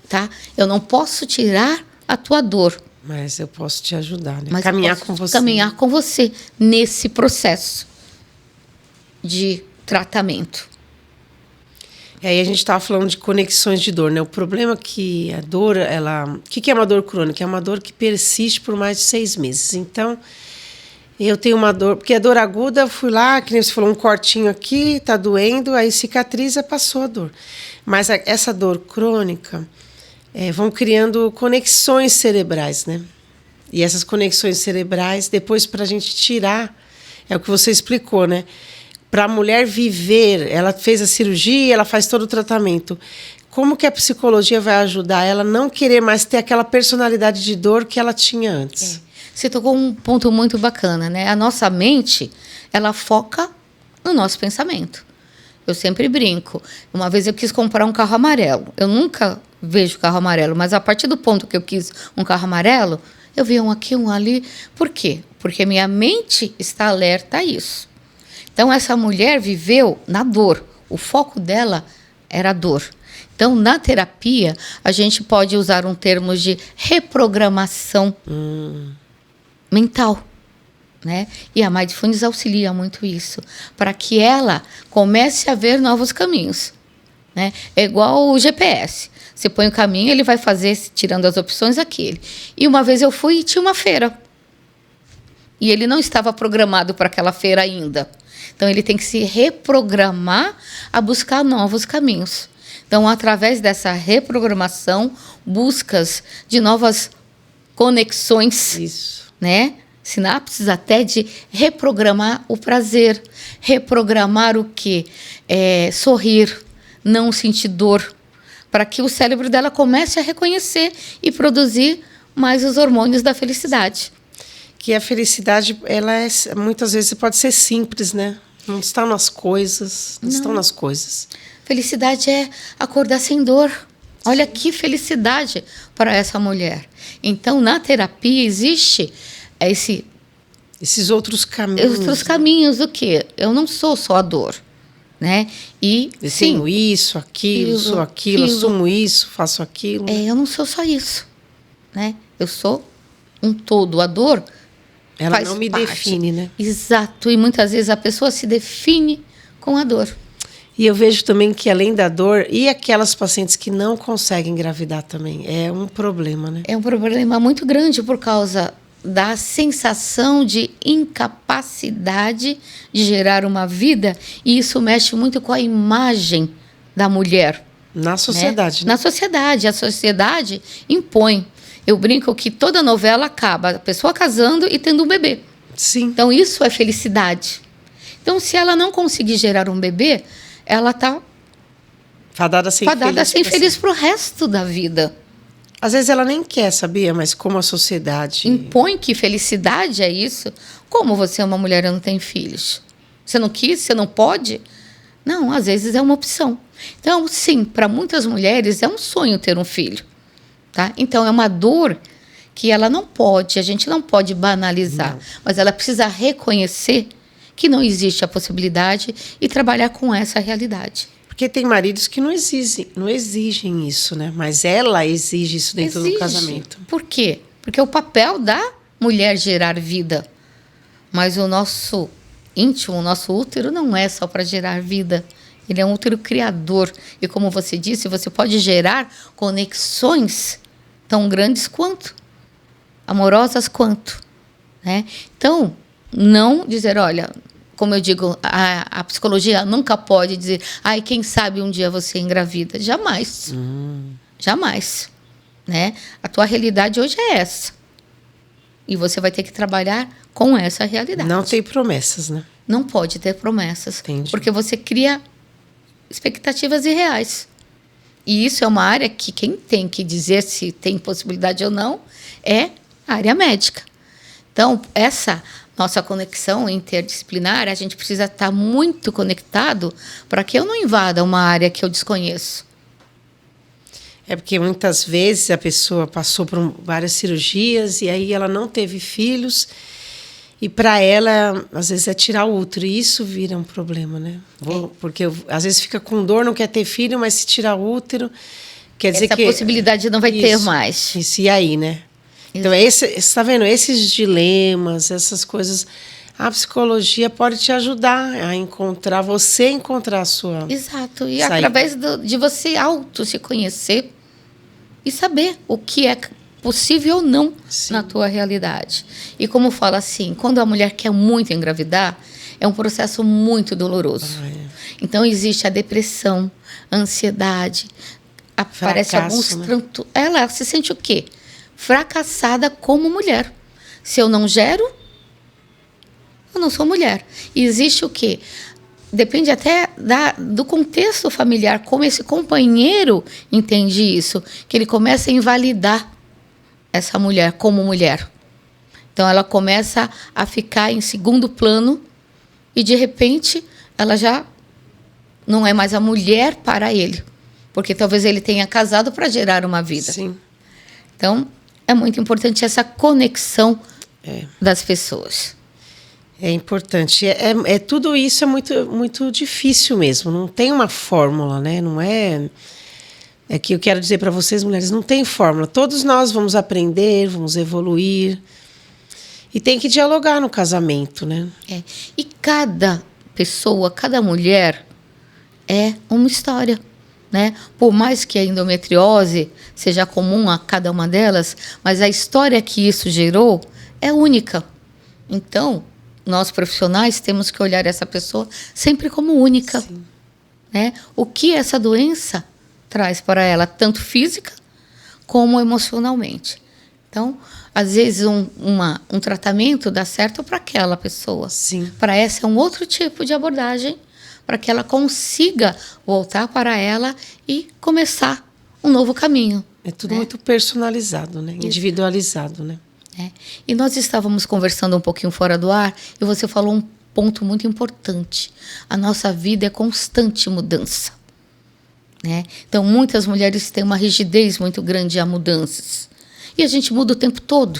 [SPEAKER 2] Tá? Eu não posso tirar a tua dor.
[SPEAKER 1] Mas eu posso te ajudar, né?
[SPEAKER 2] Mas
[SPEAKER 1] caminhar com você.
[SPEAKER 2] Caminhar com você nesse processo de tratamento.
[SPEAKER 1] E aí a gente estava falando de conexões de dor, né? O problema é que a dor, ela... O que é uma dor crônica? É uma dor que persiste por mais de 6 meses. Então, eu tenho uma dor... Porque a dor aguda, eu fui lá, que nem você falou, um cortinho aqui, tá doendo, aí cicatriza, passou a dor. Mas essa dor crônica... vão criando conexões cerebrais, né? E essas conexões cerebrais, depois, para a gente tirar, é o que você explicou, né? Para a mulher viver, ela fez a cirurgia, ela faz todo o tratamento. Como que a psicologia vai ajudar ela a não querer mais ter aquela personalidade de dor que ela tinha antes?
[SPEAKER 2] Você tocou um ponto muito bacana, né? A nossa mente, ela foca no nosso pensamento. Eu sempre brinco. Uma vez eu quis comprar um carro amarelo. Eu nunca vejo carro amarelo, mas a partir do ponto que eu quis um carro amarelo, eu vi um aqui, um ali. Por quê? Porque minha mente está alerta a isso. Então, essa mulher viveu na dor. O foco dela era a dor. Então, na terapia, a gente pode usar um termo de reprogramação mental. Né? E a Mindfulness auxilia muito isso, para que ela comece a ver novos caminhos. Né? É igual o GPS. Você põe o caminho, ele vai fazer, tirando as opções, aquele. E uma vez eu fui e tinha uma feira. E ele não estava programado para aquela feira ainda. Então, ele tem que se reprogramar a buscar novos caminhos. Então, através dessa reprogramação, buscas de novas conexões,
[SPEAKER 1] Isso.
[SPEAKER 2] Né? Sinapses até de reprogramar o prazer, reprogramar o quê? Sorrir, não sentir dor, para que o cérebro dela comece a reconhecer e produzir mais os hormônios da felicidade.
[SPEAKER 1] Que a felicidade, ela muitas vezes pode ser simples, né? Não está nas coisas, não estão nas coisas.
[SPEAKER 2] Felicidade é acordar sem dor. Olha que felicidade para essa mulher. Então, na terapia existe
[SPEAKER 1] esses outros caminhos.
[SPEAKER 2] Outros caminhos do quê? Eu não sou só a dor, né? E
[SPEAKER 1] eu tenho isso, aquilo, sou aquilo, assumo isso, faço aquilo.
[SPEAKER 2] Eu não sou só isso, né? Eu sou um todo. A dor
[SPEAKER 1] Ela não me define, né?
[SPEAKER 2] Exato. E muitas vezes a pessoa se define com a dor.
[SPEAKER 1] E eu vejo também que além da dor, e aquelas pacientes que não conseguem engravidar também, é um problema, né?
[SPEAKER 2] É um problema muito grande por causa da sensação de incapacidade de gerar uma vida, e isso mexe muito com a imagem da mulher.
[SPEAKER 1] Na sociedade, né?
[SPEAKER 2] Na sociedade. A sociedade impõe. Eu brinco que toda novela acaba a pessoa casando e tendo um bebê.
[SPEAKER 1] Sim.
[SPEAKER 2] Então, isso é felicidade. Então, se ela não conseguir gerar um bebê, ela está
[SPEAKER 1] fadada a ser
[SPEAKER 2] infeliz para o resto da vida.
[SPEAKER 1] Às vezes ela nem quer, sabia? Mas como a sociedade...
[SPEAKER 2] impõe que felicidade é isso. Como você é uma mulher e não tem filhos? Você não quis? Você não pode? Não, às vezes é uma opção. Então, sim, para muitas mulheres é um sonho ter um filho. Tá? Então, é uma dor que ela não pode, a gente não pode banalizar. Não. Mas ela precisa reconhecer que não existe a possibilidade e trabalhar com essa realidade.
[SPEAKER 1] Porque tem maridos que não exigem isso, né? Mas ela exige isso dentro do casamento.
[SPEAKER 2] Por quê? Porque é o papel da mulher gerar vida. Mas o nosso íntimo, o nosso útero, não é só para gerar vida. Ele é um útero criador. E como você disse, você pode gerar conexões tão grandes quanto, amorosas quanto. Né? Então, não dizer, olha, como eu digo, a psicologia nunca pode dizer, ai, quem sabe um dia você engravida. Jamais. Jamais. Né? A tua realidade hoje é essa. E você vai ter que trabalhar com essa realidade.
[SPEAKER 1] Não tem promessas, né?
[SPEAKER 2] Não pode ter promessas.
[SPEAKER 1] Entendi.
[SPEAKER 2] Porque você cria expectativas irreais. E isso é uma área que quem tem que dizer se tem possibilidade ou não é a área médica. Então, essa nossa conexão interdisciplinar, a gente precisa estar muito conectado para que eu não invada uma área que eu desconheço.
[SPEAKER 1] É porque muitas vezes a pessoa passou por várias cirurgias e aí ela não teve filhos e para ela, às vezes, é tirar o útero e isso vira um problema, né? Porque às vezes fica com dor, não quer ter filho, mas se tirar o útero, quer dizer que...
[SPEAKER 2] essa possibilidade não vai ter mais.
[SPEAKER 1] Isso, e aí, né? Então, você está vendo? Esses dilemas, essas coisas, a psicologia pode te ajudar a encontrar a sua...
[SPEAKER 2] Exato. E através de você se conhecer e saber o que é possível ou não na tua realidade. E como fala assim, quando a mulher quer muito engravidar, é um processo muito doloroso. Então, existe a depressão, a ansiedade, aparece alguns...
[SPEAKER 1] né?
[SPEAKER 2] Ela se sente o quê? Fracassada como mulher. Se eu não gero, eu não sou mulher. E existe o quê? Depende até do contexto familiar, como esse companheiro entende isso, que ele começa a invalidar essa mulher como mulher. Então, ela começa a ficar em segundo plano e, de repente, ela já não é mais a mulher para ele, porque talvez ele tenha casado para gerar uma vida.
[SPEAKER 1] Sim.
[SPEAKER 2] Então, é muito importante essa conexão das pessoas.
[SPEAKER 1] É importante. Tudo isso é muito, muito difícil mesmo. Não tem uma fórmula, né? Não é... É que eu quero dizer para vocês, mulheres, não tem fórmula. Todos nós vamos aprender, vamos evoluir. E tem que dialogar no casamento, né?
[SPEAKER 2] E cada pessoa, cada mulher é uma história. Né? Por mais que a endometriose seja comum a cada uma delas, mas a história que isso gerou é única. Então, nós profissionais temos que olhar essa pessoa sempre como única. Né? O que essa doença traz para ela, tanto física como emocionalmente. Então, às vezes, um tratamento dá certo para aquela pessoa. Para essa é um outro tipo de abordagem, para que ela consiga voltar para ela e começar um novo caminho.
[SPEAKER 1] É tudo muito personalizado, né? Individualizado, né?
[SPEAKER 2] E nós estávamos conversando um pouquinho fora do ar e você falou um ponto muito importante. A nossa vida é constante mudança. Né? Então, muitas mulheres têm uma rigidez muito grande a mudanças. E a gente muda o tempo todo.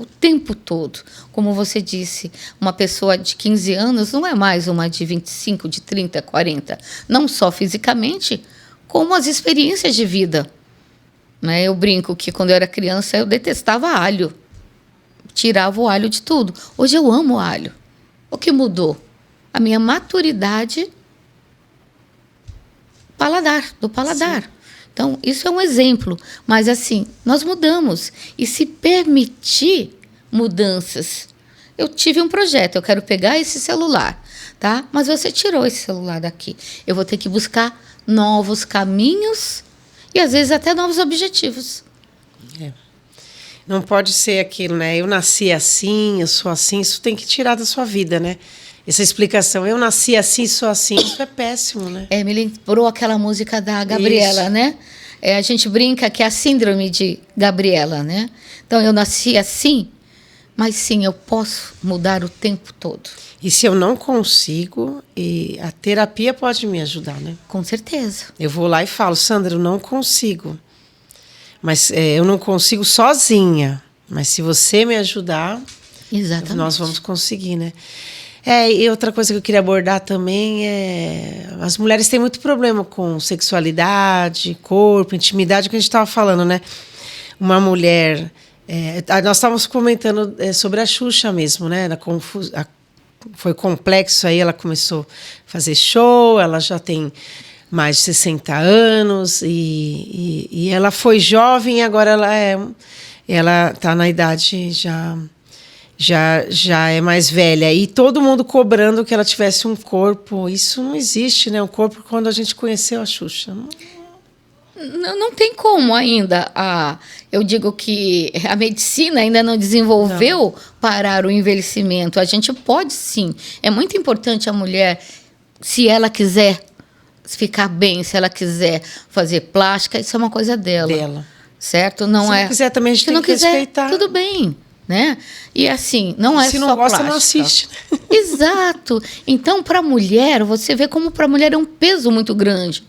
[SPEAKER 2] O tempo todo. Como você disse, uma pessoa de 15 anos não é mais uma de 25, de 30, 40. Não só fisicamente, como as experiências de vida. Né? Eu brinco que quando eu era criança eu detestava alho. tirava o alho de tudo. Hoje eu amo alho. O que mudou? A minha maturidade do paladar. Sim. Então, isso é um exemplo. Mas, assim, nós mudamos. E se permitir mudanças. Eu tive um projeto, eu quero pegar esse celular, tá? Mas você tirou esse celular daqui. Eu vou ter que buscar novos caminhos e, às vezes, até novos objetivos.
[SPEAKER 1] Não pode ser aquilo, né? Eu nasci assim, eu sou assim. Isso tem que tirar da sua vida, né? Essa explicação, eu nasci assim, sou assim, isso é péssimo, né?
[SPEAKER 2] Me lembrou aquela música da Gabriela, isso. Né? A gente brinca que é a síndrome de Gabriela, né? Então, eu nasci assim, mas sim, eu posso mudar o tempo todo.
[SPEAKER 1] E se eu não consigo, a terapia pode me ajudar, né?
[SPEAKER 2] Com certeza.
[SPEAKER 1] Eu vou lá e falo, Sandra, eu não consigo. Mas eu não consigo sozinha. Mas se você me ajudar,
[SPEAKER 2] exatamente,
[SPEAKER 1] nós vamos conseguir, né? E outra coisa que eu queria abordar também as mulheres têm muito problema com sexualidade, corpo, intimidade, que a gente estava falando, né? Uma mulher... nós estávamos comentando sobre a Xuxa mesmo, né? Foi complexo, aí ela começou a fazer show, ela já tem mais de 60 anos e ela foi jovem e agora ela está na idade já é mais velha. E todo mundo cobrando que ela tivesse um corpo. Isso não existe, né? Um corpo quando a gente conheceu a Xuxa.
[SPEAKER 2] Não tem como ainda. Eu digo que a medicina ainda não desenvolveu parar o envelhecimento. A gente pode, sim. É muito importante a mulher, se ela quiser ficar bem, se ela quiser fazer plástica, isso é uma coisa dela. Certo? Não
[SPEAKER 1] se não quiser também, a gente tem que respeitar.
[SPEAKER 2] Tudo bem. Né? E assim, não é só
[SPEAKER 1] se não gosta,
[SPEAKER 2] plástica.
[SPEAKER 1] Não assiste.
[SPEAKER 2] Exato. Então, para a mulher, você vê como para a mulher é um peso muito grande.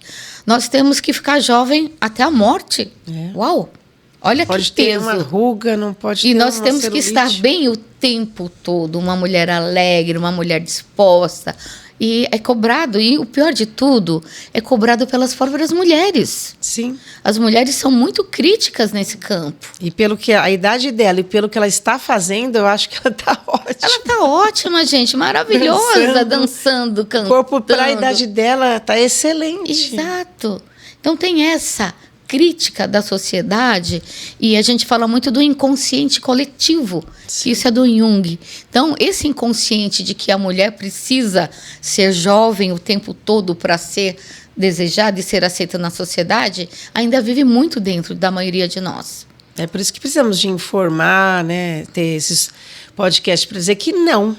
[SPEAKER 2] Nós temos que ficar jovem até a morte. Uau! Olha que peso.
[SPEAKER 1] Pode ter uma ruga, não pode ter uma
[SPEAKER 2] celulite. E nós temos que estar bem o tempo todo. Uma mulher alegre, uma mulher disposta. E é cobrado, e o pior de tudo, é cobrado pelas próprias mulheres.
[SPEAKER 1] Sim.
[SPEAKER 2] As mulheres são muito críticas nesse campo.
[SPEAKER 1] E pelo que a idade dela e pelo que ela está fazendo, eu acho que ela está ótima.
[SPEAKER 2] Ela está ótima, gente, maravilhosa, dançando, cantando.
[SPEAKER 1] O corpo para a idade dela está excelente.
[SPEAKER 2] Exato. Então tem essa crítica da sociedade e a gente fala muito do inconsciente coletivo, que isso é do Jung. Então, esse inconsciente de que a mulher precisa ser jovem o tempo todo para ser desejada e ser aceita na sociedade, ainda vive muito dentro da maioria de nós.
[SPEAKER 1] É por isso que precisamos de informar, né? Ter esses podcasts para dizer que não.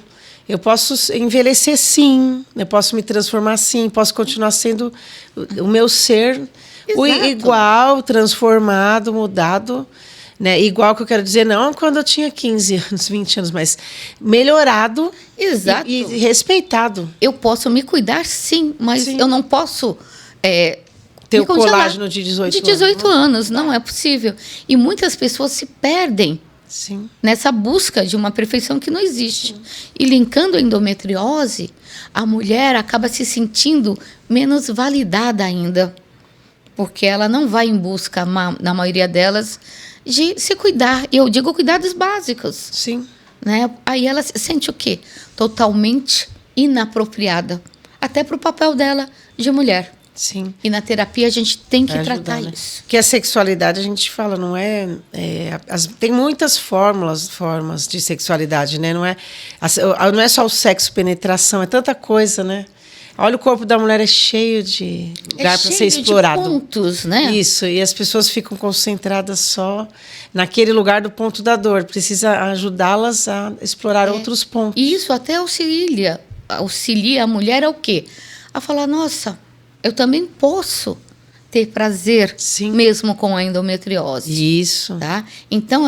[SPEAKER 1] Eu posso envelhecer sim, eu posso me transformar sim, posso continuar sendo o meu ser igual, transformado, mudado, né? Igual que eu quero dizer, não quando eu tinha 15 anos, 20 anos, mas melhorado.
[SPEAKER 2] Exato.
[SPEAKER 1] E respeitado.
[SPEAKER 2] Eu posso me cuidar sim, mas eu não posso
[SPEAKER 1] ter o colágeno de 18 anos.
[SPEAKER 2] De 18 anos, não é possível. E muitas pessoas se perdem nessa busca de uma perfeição que não existe. Sim. E linkando a endometriose, a mulher acaba se sentindo menos validada ainda. Porque ela não vai em busca, na maioria delas, de se cuidar. E eu digo cuidados básicos.
[SPEAKER 1] Sim.
[SPEAKER 2] Né? Aí ela se sente o quê? Totalmente inapropriada. Até para o papel dela de mulher.
[SPEAKER 1] Sim.
[SPEAKER 2] E na terapia a gente tem que tratar isso.
[SPEAKER 1] Porque a sexualidade, a gente fala, não tem muitas formas de sexualidade, né? Não é só o sexo, penetração, é tanta coisa, né? Olha, o corpo da mulher é cheio de lugar para ser explorado.
[SPEAKER 2] De pontos, né?
[SPEAKER 1] Isso, e as pessoas ficam concentradas só naquele lugar do ponto da dor. Precisa ajudá-las a explorar outros pontos.
[SPEAKER 2] E isso até auxilia a mulher ao quê? A falar, nossa, eu também posso ter prazer mesmo com a endometriose.
[SPEAKER 1] Isso.
[SPEAKER 2] Tá? Então,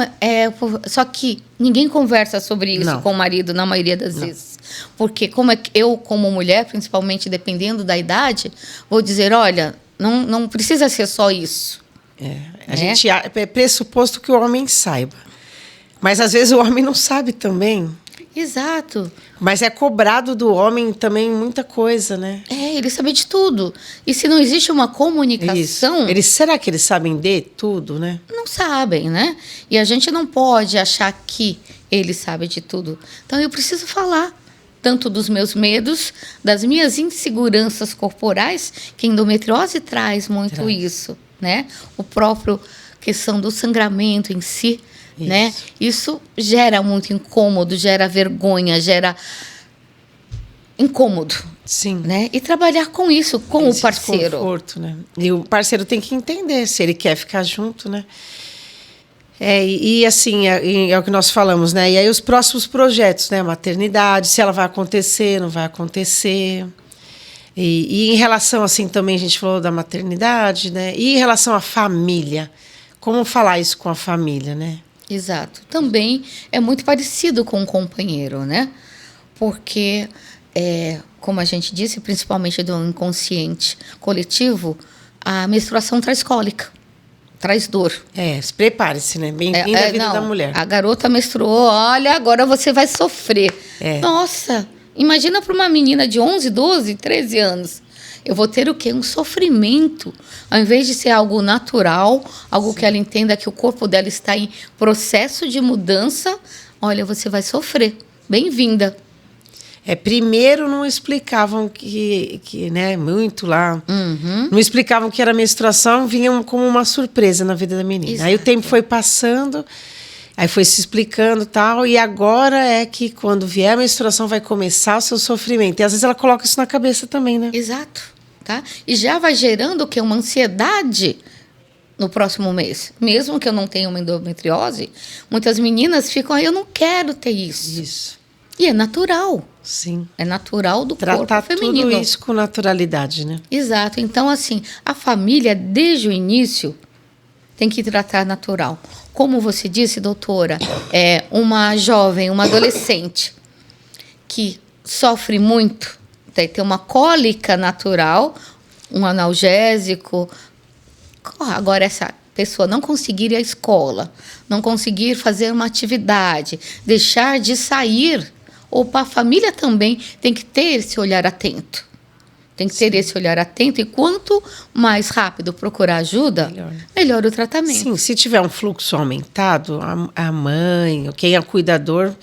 [SPEAKER 2] só que ninguém conversa sobre isso com o marido na maioria das vezes. Porque como eu, como mulher, principalmente dependendo da idade, vou dizer, olha, não precisa ser só isso.
[SPEAKER 1] A gente é pressuposto que o homem saiba. Mas às vezes o homem não sabe também.
[SPEAKER 2] Exato.
[SPEAKER 1] Mas é cobrado do homem também muita coisa, né?
[SPEAKER 2] Ele sabe de tudo. E se não existe uma comunicação...
[SPEAKER 1] Será que eles sabem de tudo, né?
[SPEAKER 2] Não sabem, né? E a gente não pode achar que Ele sabe de tudo. Então, eu preciso falar tanto dos meus medos, das minhas inseguranças corporais, que a endometriose traz muito isso, né? O próprio questão do sangramento em si, né? Isso gera muito incômodo, gera vergonha, gera incômodo.
[SPEAKER 1] Sim.
[SPEAKER 2] Né? E trabalhar com isso, com o parceiro.
[SPEAKER 1] Desconforto, né? E o parceiro tem que entender se ele quer ficar junto, né? E assim, é o que nós falamos, né? E aí os próximos projetos, né? Maternidade, se ela vai acontecer, não vai acontecer. E em relação, assim, também a gente falou da maternidade, né? E em relação à família, como falar isso com a família, né?
[SPEAKER 2] Exato. Também é muito parecido com o companheiro, né? Porque, como a gente disse, principalmente do inconsciente coletivo, a menstruação traz cólica, traz dor.
[SPEAKER 1] Prepare-se, né? Bem-vinda à vida da mulher.
[SPEAKER 2] A garota menstruou, olha, agora você vai sofrer. Nossa, imagina para uma menina de 11, 12, 13 anos. Eu vou ter o quê? Um sofrimento. Ao invés de ser algo natural, algo que ela entenda que o corpo dela está em processo de mudança, olha, você vai sofrer. Bem-vinda.
[SPEAKER 1] Primeiro não explicavam que né, muito lá, não explicavam que era menstruação, vinham como uma surpresa na vida da menina. Exato. Aí o tempo foi passando, aí foi se explicando e tal, e agora é que quando vier a menstruação vai começar o seu sofrimento. E às vezes ela coloca isso na cabeça também, né?
[SPEAKER 2] Exato. Tá? E já vai gerando o quê? Uma ansiedade no próximo mês. Mesmo que eu não tenha uma endometriose, muitas meninas ficam, eu não quero ter isso.
[SPEAKER 1] Isso.
[SPEAKER 2] E é natural.
[SPEAKER 1] Sim.
[SPEAKER 2] É natural do corpo
[SPEAKER 1] Tratar
[SPEAKER 2] feminino.
[SPEAKER 1] Tudo isso com naturalidade, né?
[SPEAKER 2] Exato. Então, assim, a família, desde o início, tem que tratar natural. Como você disse, doutora, uma jovem, uma adolescente que sofre muito, tem uma cólica natural, um analgésico. Agora, essa pessoa não conseguir ir à escola, não conseguir fazer uma atividade, deixar de sair, ou para a família também tem que ter esse olhar atento. Tem que ter esse olhar atento, e quanto mais rápido procurar ajuda, melhor o tratamento.
[SPEAKER 1] Sim, se tiver um fluxo aumentado, a mãe, ou quem é o cuidador,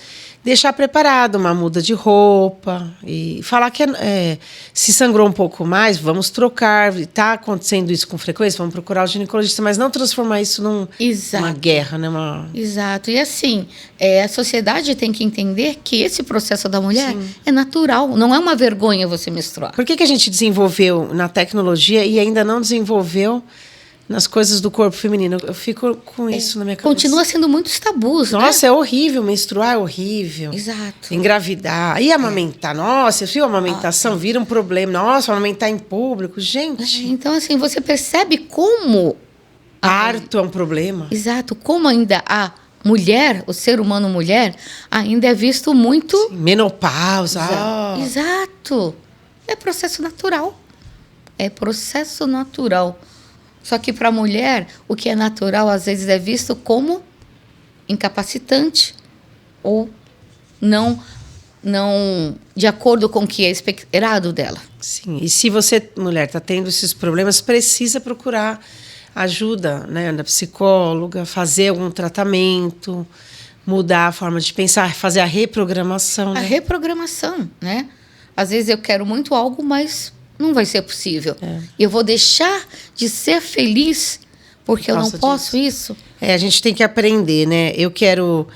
[SPEAKER 1] deixar preparado uma muda de roupa e falar que se sangrou um pouco mais, vamos trocar. Está acontecendo isso com frequência, vamos procurar o ginecologista, mas não transformar isso numa guerra, né?
[SPEAKER 2] Exato. E assim, a sociedade tem que entender que esse processo da mulher é natural, não é uma vergonha você menstruar.
[SPEAKER 1] Por que a gente desenvolveu na tecnologia e ainda não desenvolveu nas coisas do corpo feminino? Eu fico com isso na minha cabeça.
[SPEAKER 2] Continua sendo muitos tabus,
[SPEAKER 1] Nossa,
[SPEAKER 2] né?
[SPEAKER 1] É horrível, menstruar é horrível.
[SPEAKER 2] Exato.
[SPEAKER 1] Engravidar. E amamentar? Nossa, viu? A amamentação vira um problema. Nossa, amamentar em público. Gente.
[SPEAKER 2] Então, assim, você percebe como...
[SPEAKER 1] Parto é um problema.
[SPEAKER 2] Exato. Como ainda a mulher, o ser humano mulher, ainda é visto muito...
[SPEAKER 1] Sim, menopausa.
[SPEAKER 2] Exato. É processo natural. É processo natural. Só que para a mulher, o que é natural, às vezes, é visto como incapacitante ou não de acordo com o que é esperado dela.
[SPEAKER 1] Sim, e se você, mulher, está tendo esses problemas, precisa procurar ajuda, né, da psicóloga, fazer algum tratamento, mudar a forma de pensar, fazer a reprogramação.
[SPEAKER 2] A reprogramação, né? Às vezes eu quero muito algo, mas não vai ser possível. Eu vou deixar de ser feliz porque eu não posso isso.
[SPEAKER 1] A gente tem que aprender, né? Eu quero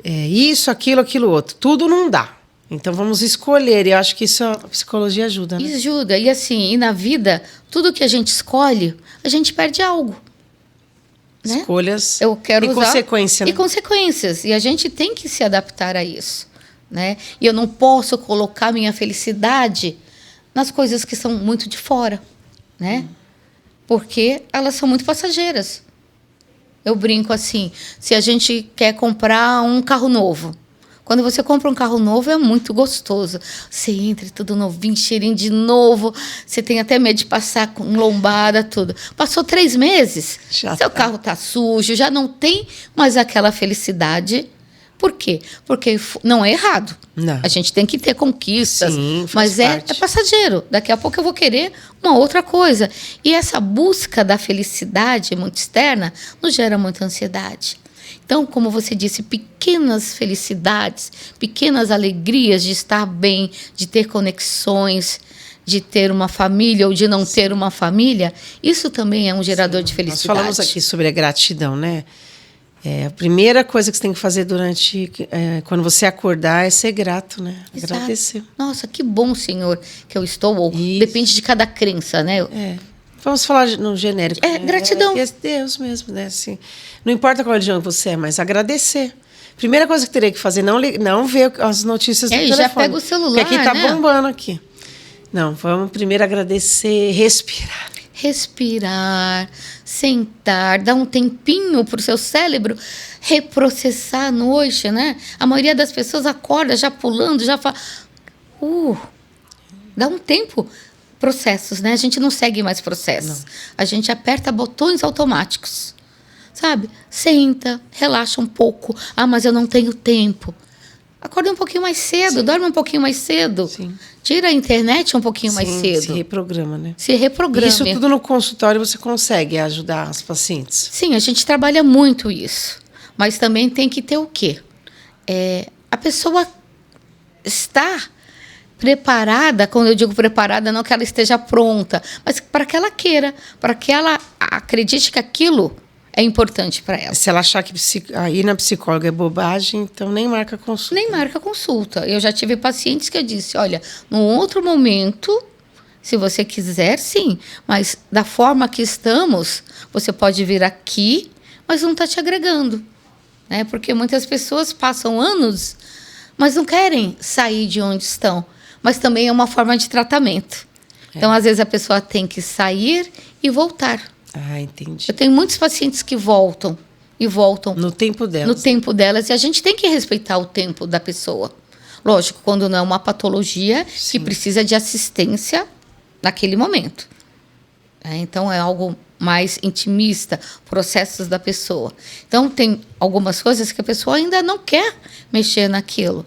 [SPEAKER 1] isso, aquilo, outro. Tudo não dá. Então vamos escolher. E eu acho que isso a psicologia ajuda, né?
[SPEAKER 2] Ajuda. E assim, na vida, tudo que a gente escolhe, a gente perde algo. Né?
[SPEAKER 1] Escolhas
[SPEAKER 2] e
[SPEAKER 1] consequência, né?
[SPEAKER 2] E consequências. E a gente tem que se adaptar a isso. Né? E eu não posso colocar minha felicidade nas coisas que são muito de fora, né? Porque elas são muito passageiras. Eu brinco assim, se a gente quer comprar um carro novo, quando você compra um carro novo é muito gostoso. Você entra tudo novinho, cheirinho de novo, você tem até medo de passar com lombada, tudo. Passou 3 meses, seu carro está sujo, já não tem mais aquela felicidade. Por quê? Porque não é errado.
[SPEAKER 1] Não.
[SPEAKER 2] A gente tem que ter conquistas,
[SPEAKER 1] sim,
[SPEAKER 2] mas é passageiro. Daqui a pouco eu vou querer uma outra coisa. E essa busca da felicidade muito externa nos gera muita ansiedade. Então, como você disse, pequenas felicidades, pequenas alegrias de estar bem, de ter conexões, de ter uma família ou de não ter uma família, isso também é um gerador de felicidade.
[SPEAKER 1] Nós falamos aqui sobre a gratidão, né? A primeira coisa que você tem que fazer quando você acordar é ser grato, né?
[SPEAKER 2] Exato.
[SPEAKER 1] Agradecer.
[SPEAKER 2] Nossa, que bom, Senhor, que eu estou. Ou depende de cada crença, né?
[SPEAKER 1] Vamos falar no genérico.
[SPEAKER 2] Gratidão.
[SPEAKER 1] É Deus mesmo, né? Assim, não importa qual religião você é, mas agradecer. Primeira coisa que teria que fazer, não ver as notícias do telefone.
[SPEAKER 2] Já pega o celular,
[SPEAKER 1] porque aqui tá
[SPEAKER 2] né?
[SPEAKER 1] bombando aqui. Não, vamos primeiro agradecer, respirar.
[SPEAKER 2] Respirar, sentar, dar um tempinho para o seu cérebro reprocessar à noite, né? A maioria das pessoas acorda já pulando, já fala... dá um tempo. Processos, né? A gente não segue mais processos. Não. A gente aperta botões automáticos, sabe? Senta, relaxa um pouco. Mas eu não tenho tempo. Acorda um pouquinho mais cedo, sim. Dorme um pouquinho mais cedo. Sim. Tira a internet um pouquinho mais cedo. Se
[SPEAKER 1] reprograma, né?
[SPEAKER 2] Se reprograma.
[SPEAKER 1] Isso tudo no consultório você consegue ajudar as pacientes?
[SPEAKER 2] Sim, a gente trabalha muito isso. Mas também tem que ter o quê? A pessoa estar preparada, quando eu digo preparada, não que ela esteja pronta, mas para que ela queira, para que ela acredite que aquilo é importante para ela.
[SPEAKER 1] Se ela achar que ir na psicóloga é bobagem, então nem marca consulta.
[SPEAKER 2] Nem marca consulta. Eu já tive pacientes que eu disse, olha, num outro momento, se você quiser, sim, mas da forma que estamos, você pode vir aqui, mas não está te agregando. Né? Porque muitas pessoas passam anos, mas não querem sair de onde estão. Mas também é uma forma de tratamento. Então, às vezes, a pessoa tem que sair e voltar.
[SPEAKER 1] Entendi.
[SPEAKER 2] Eu tenho muitos pacientes que voltam e voltam.
[SPEAKER 1] No tempo delas.
[SPEAKER 2] No tempo delas. E a gente tem que respeitar o tempo da pessoa. Lógico, quando não é uma patologia, sim, que precisa de assistência naquele momento. Então, é algo mais intimista, processos da pessoa. Então, tem algumas coisas que a pessoa ainda não quer mexer naquilo.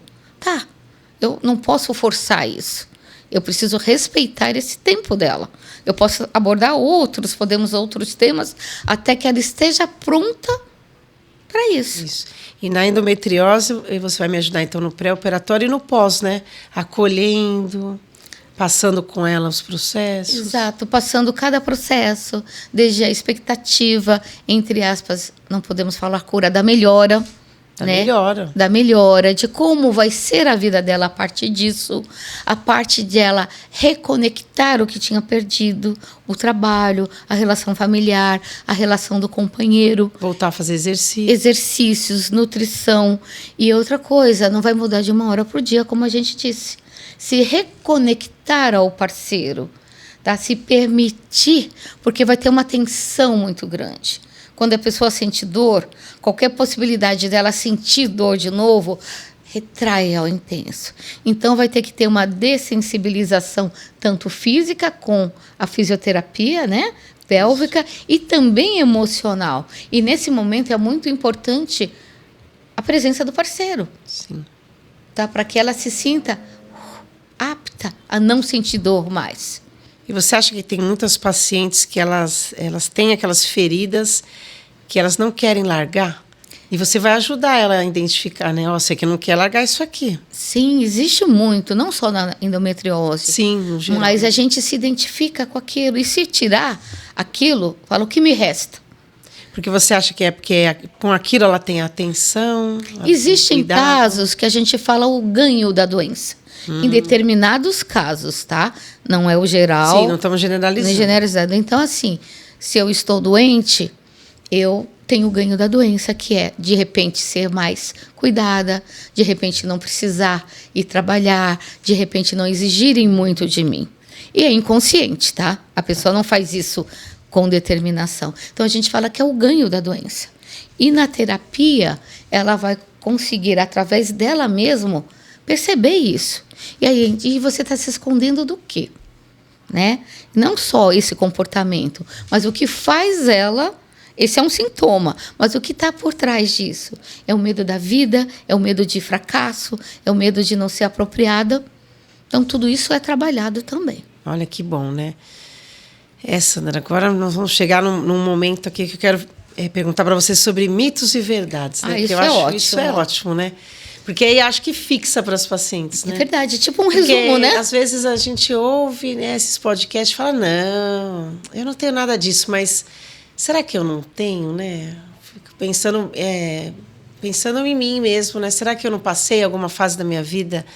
[SPEAKER 2] Eu não posso forçar isso. Eu preciso respeitar esse tempo dela. Eu posso abordar outros temas, até que ela esteja pronta para isso.
[SPEAKER 1] E na endometriose, você vai me ajudar, então, no pré-operatório e no pós, né? Acolhendo, passando com ela os processos.
[SPEAKER 2] Exato, passando cada processo, desde a expectativa, entre aspas, não podemos falar cura, da melhora. Da melhora, de como vai ser a vida dela a partir disso, a parte dela reconectar o que tinha perdido, o trabalho, a relação familiar, a relação do companheiro.
[SPEAKER 1] Voltar a fazer
[SPEAKER 2] exercícios, nutrição. E outra coisa, não vai mudar de uma hora para o dia, como a gente disse. Se reconectar ao parceiro, tá? Se permitir, porque vai ter uma tensão muito grande. Quando a pessoa sente dor, qualquer possibilidade dela sentir dor de novo, retrai ao intenso. Então, vai ter que ter uma dessensibilização, tanto física, com a fisioterapia, né, pélvica, e também emocional. E, nesse momento, é muito importante a presença do parceiro.
[SPEAKER 1] Sim.
[SPEAKER 2] Tá? Para que ela se sinta apta a não sentir dor mais.
[SPEAKER 1] E você acha que tem muitas pacientes que elas têm aquelas feridas que elas não querem largar? E você vai ajudar ela a identificar, né? Você que não quer largar isso aqui.
[SPEAKER 2] Sim, existe muito, não só na endometriose.
[SPEAKER 1] Sim, no geral.
[SPEAKER 2] Mas a gente se identifica com aquilo. E se tirar aquilo, fala, o que me resta?
[SPEAKER 1] Porque você acha que é porque com aquilo ela tem atenção?
[SPEAKER 2] Existem casos que a gente fala o ganho da doença. Em determinados casos, tá? Não é o geral.
[SPEAKER 1] Sim, não estamos generalizando.
[SPEAKER 2] Generalizando. Então, assim, se eu estou doente, eu tenho o ganho da doença, que é, de repente, ser mais cuidada, de repente, não precisar ir trabalhar, de repente, não exigirem muito de mim. E é inconsciente, tá? A pessoa não faz isso com determinação. Então, a gente fala que é o ganho da doença. E na terapia, ela vai conseguir, através dela mesma, perceber isso. E aí, você está se escondendo do quê? Né? Não só esse comportamento, mas o que faz ela... Esse é um sintoma, mas o que está por trás disso? É o medo da vida, é o medo de fracasso, é o medo de não ser apropriada. Então, tudo isso é trabalhado também.
[SPEAKER 1] Olha que bom, né? Sandra, agora nós vamos chegar num momento aqui que eu quero perguntar para você sobre mitos e verdades, né?
[SPEAKER 2] Isso
[SPEAKER 1] eu
[SPEAKER 2] é
[SPEAKER 1] acho,
[SPEAKER 2] ótimo.
[SPEAKER 1] Isso é ótimo, né? Porque aí acho que fixa para os pacientes, né?
[SPEAKER 2] É verdade, tipo um resumo, né?
[SPEAKER 1] Às vezes a gente ouve, né, esses podcasts e fala, não, eu não tenho nada disso, mas será que eu não tenho, né? Fico pensando em mim mesmo, né? Será que eu não passei alguma fase da minha vida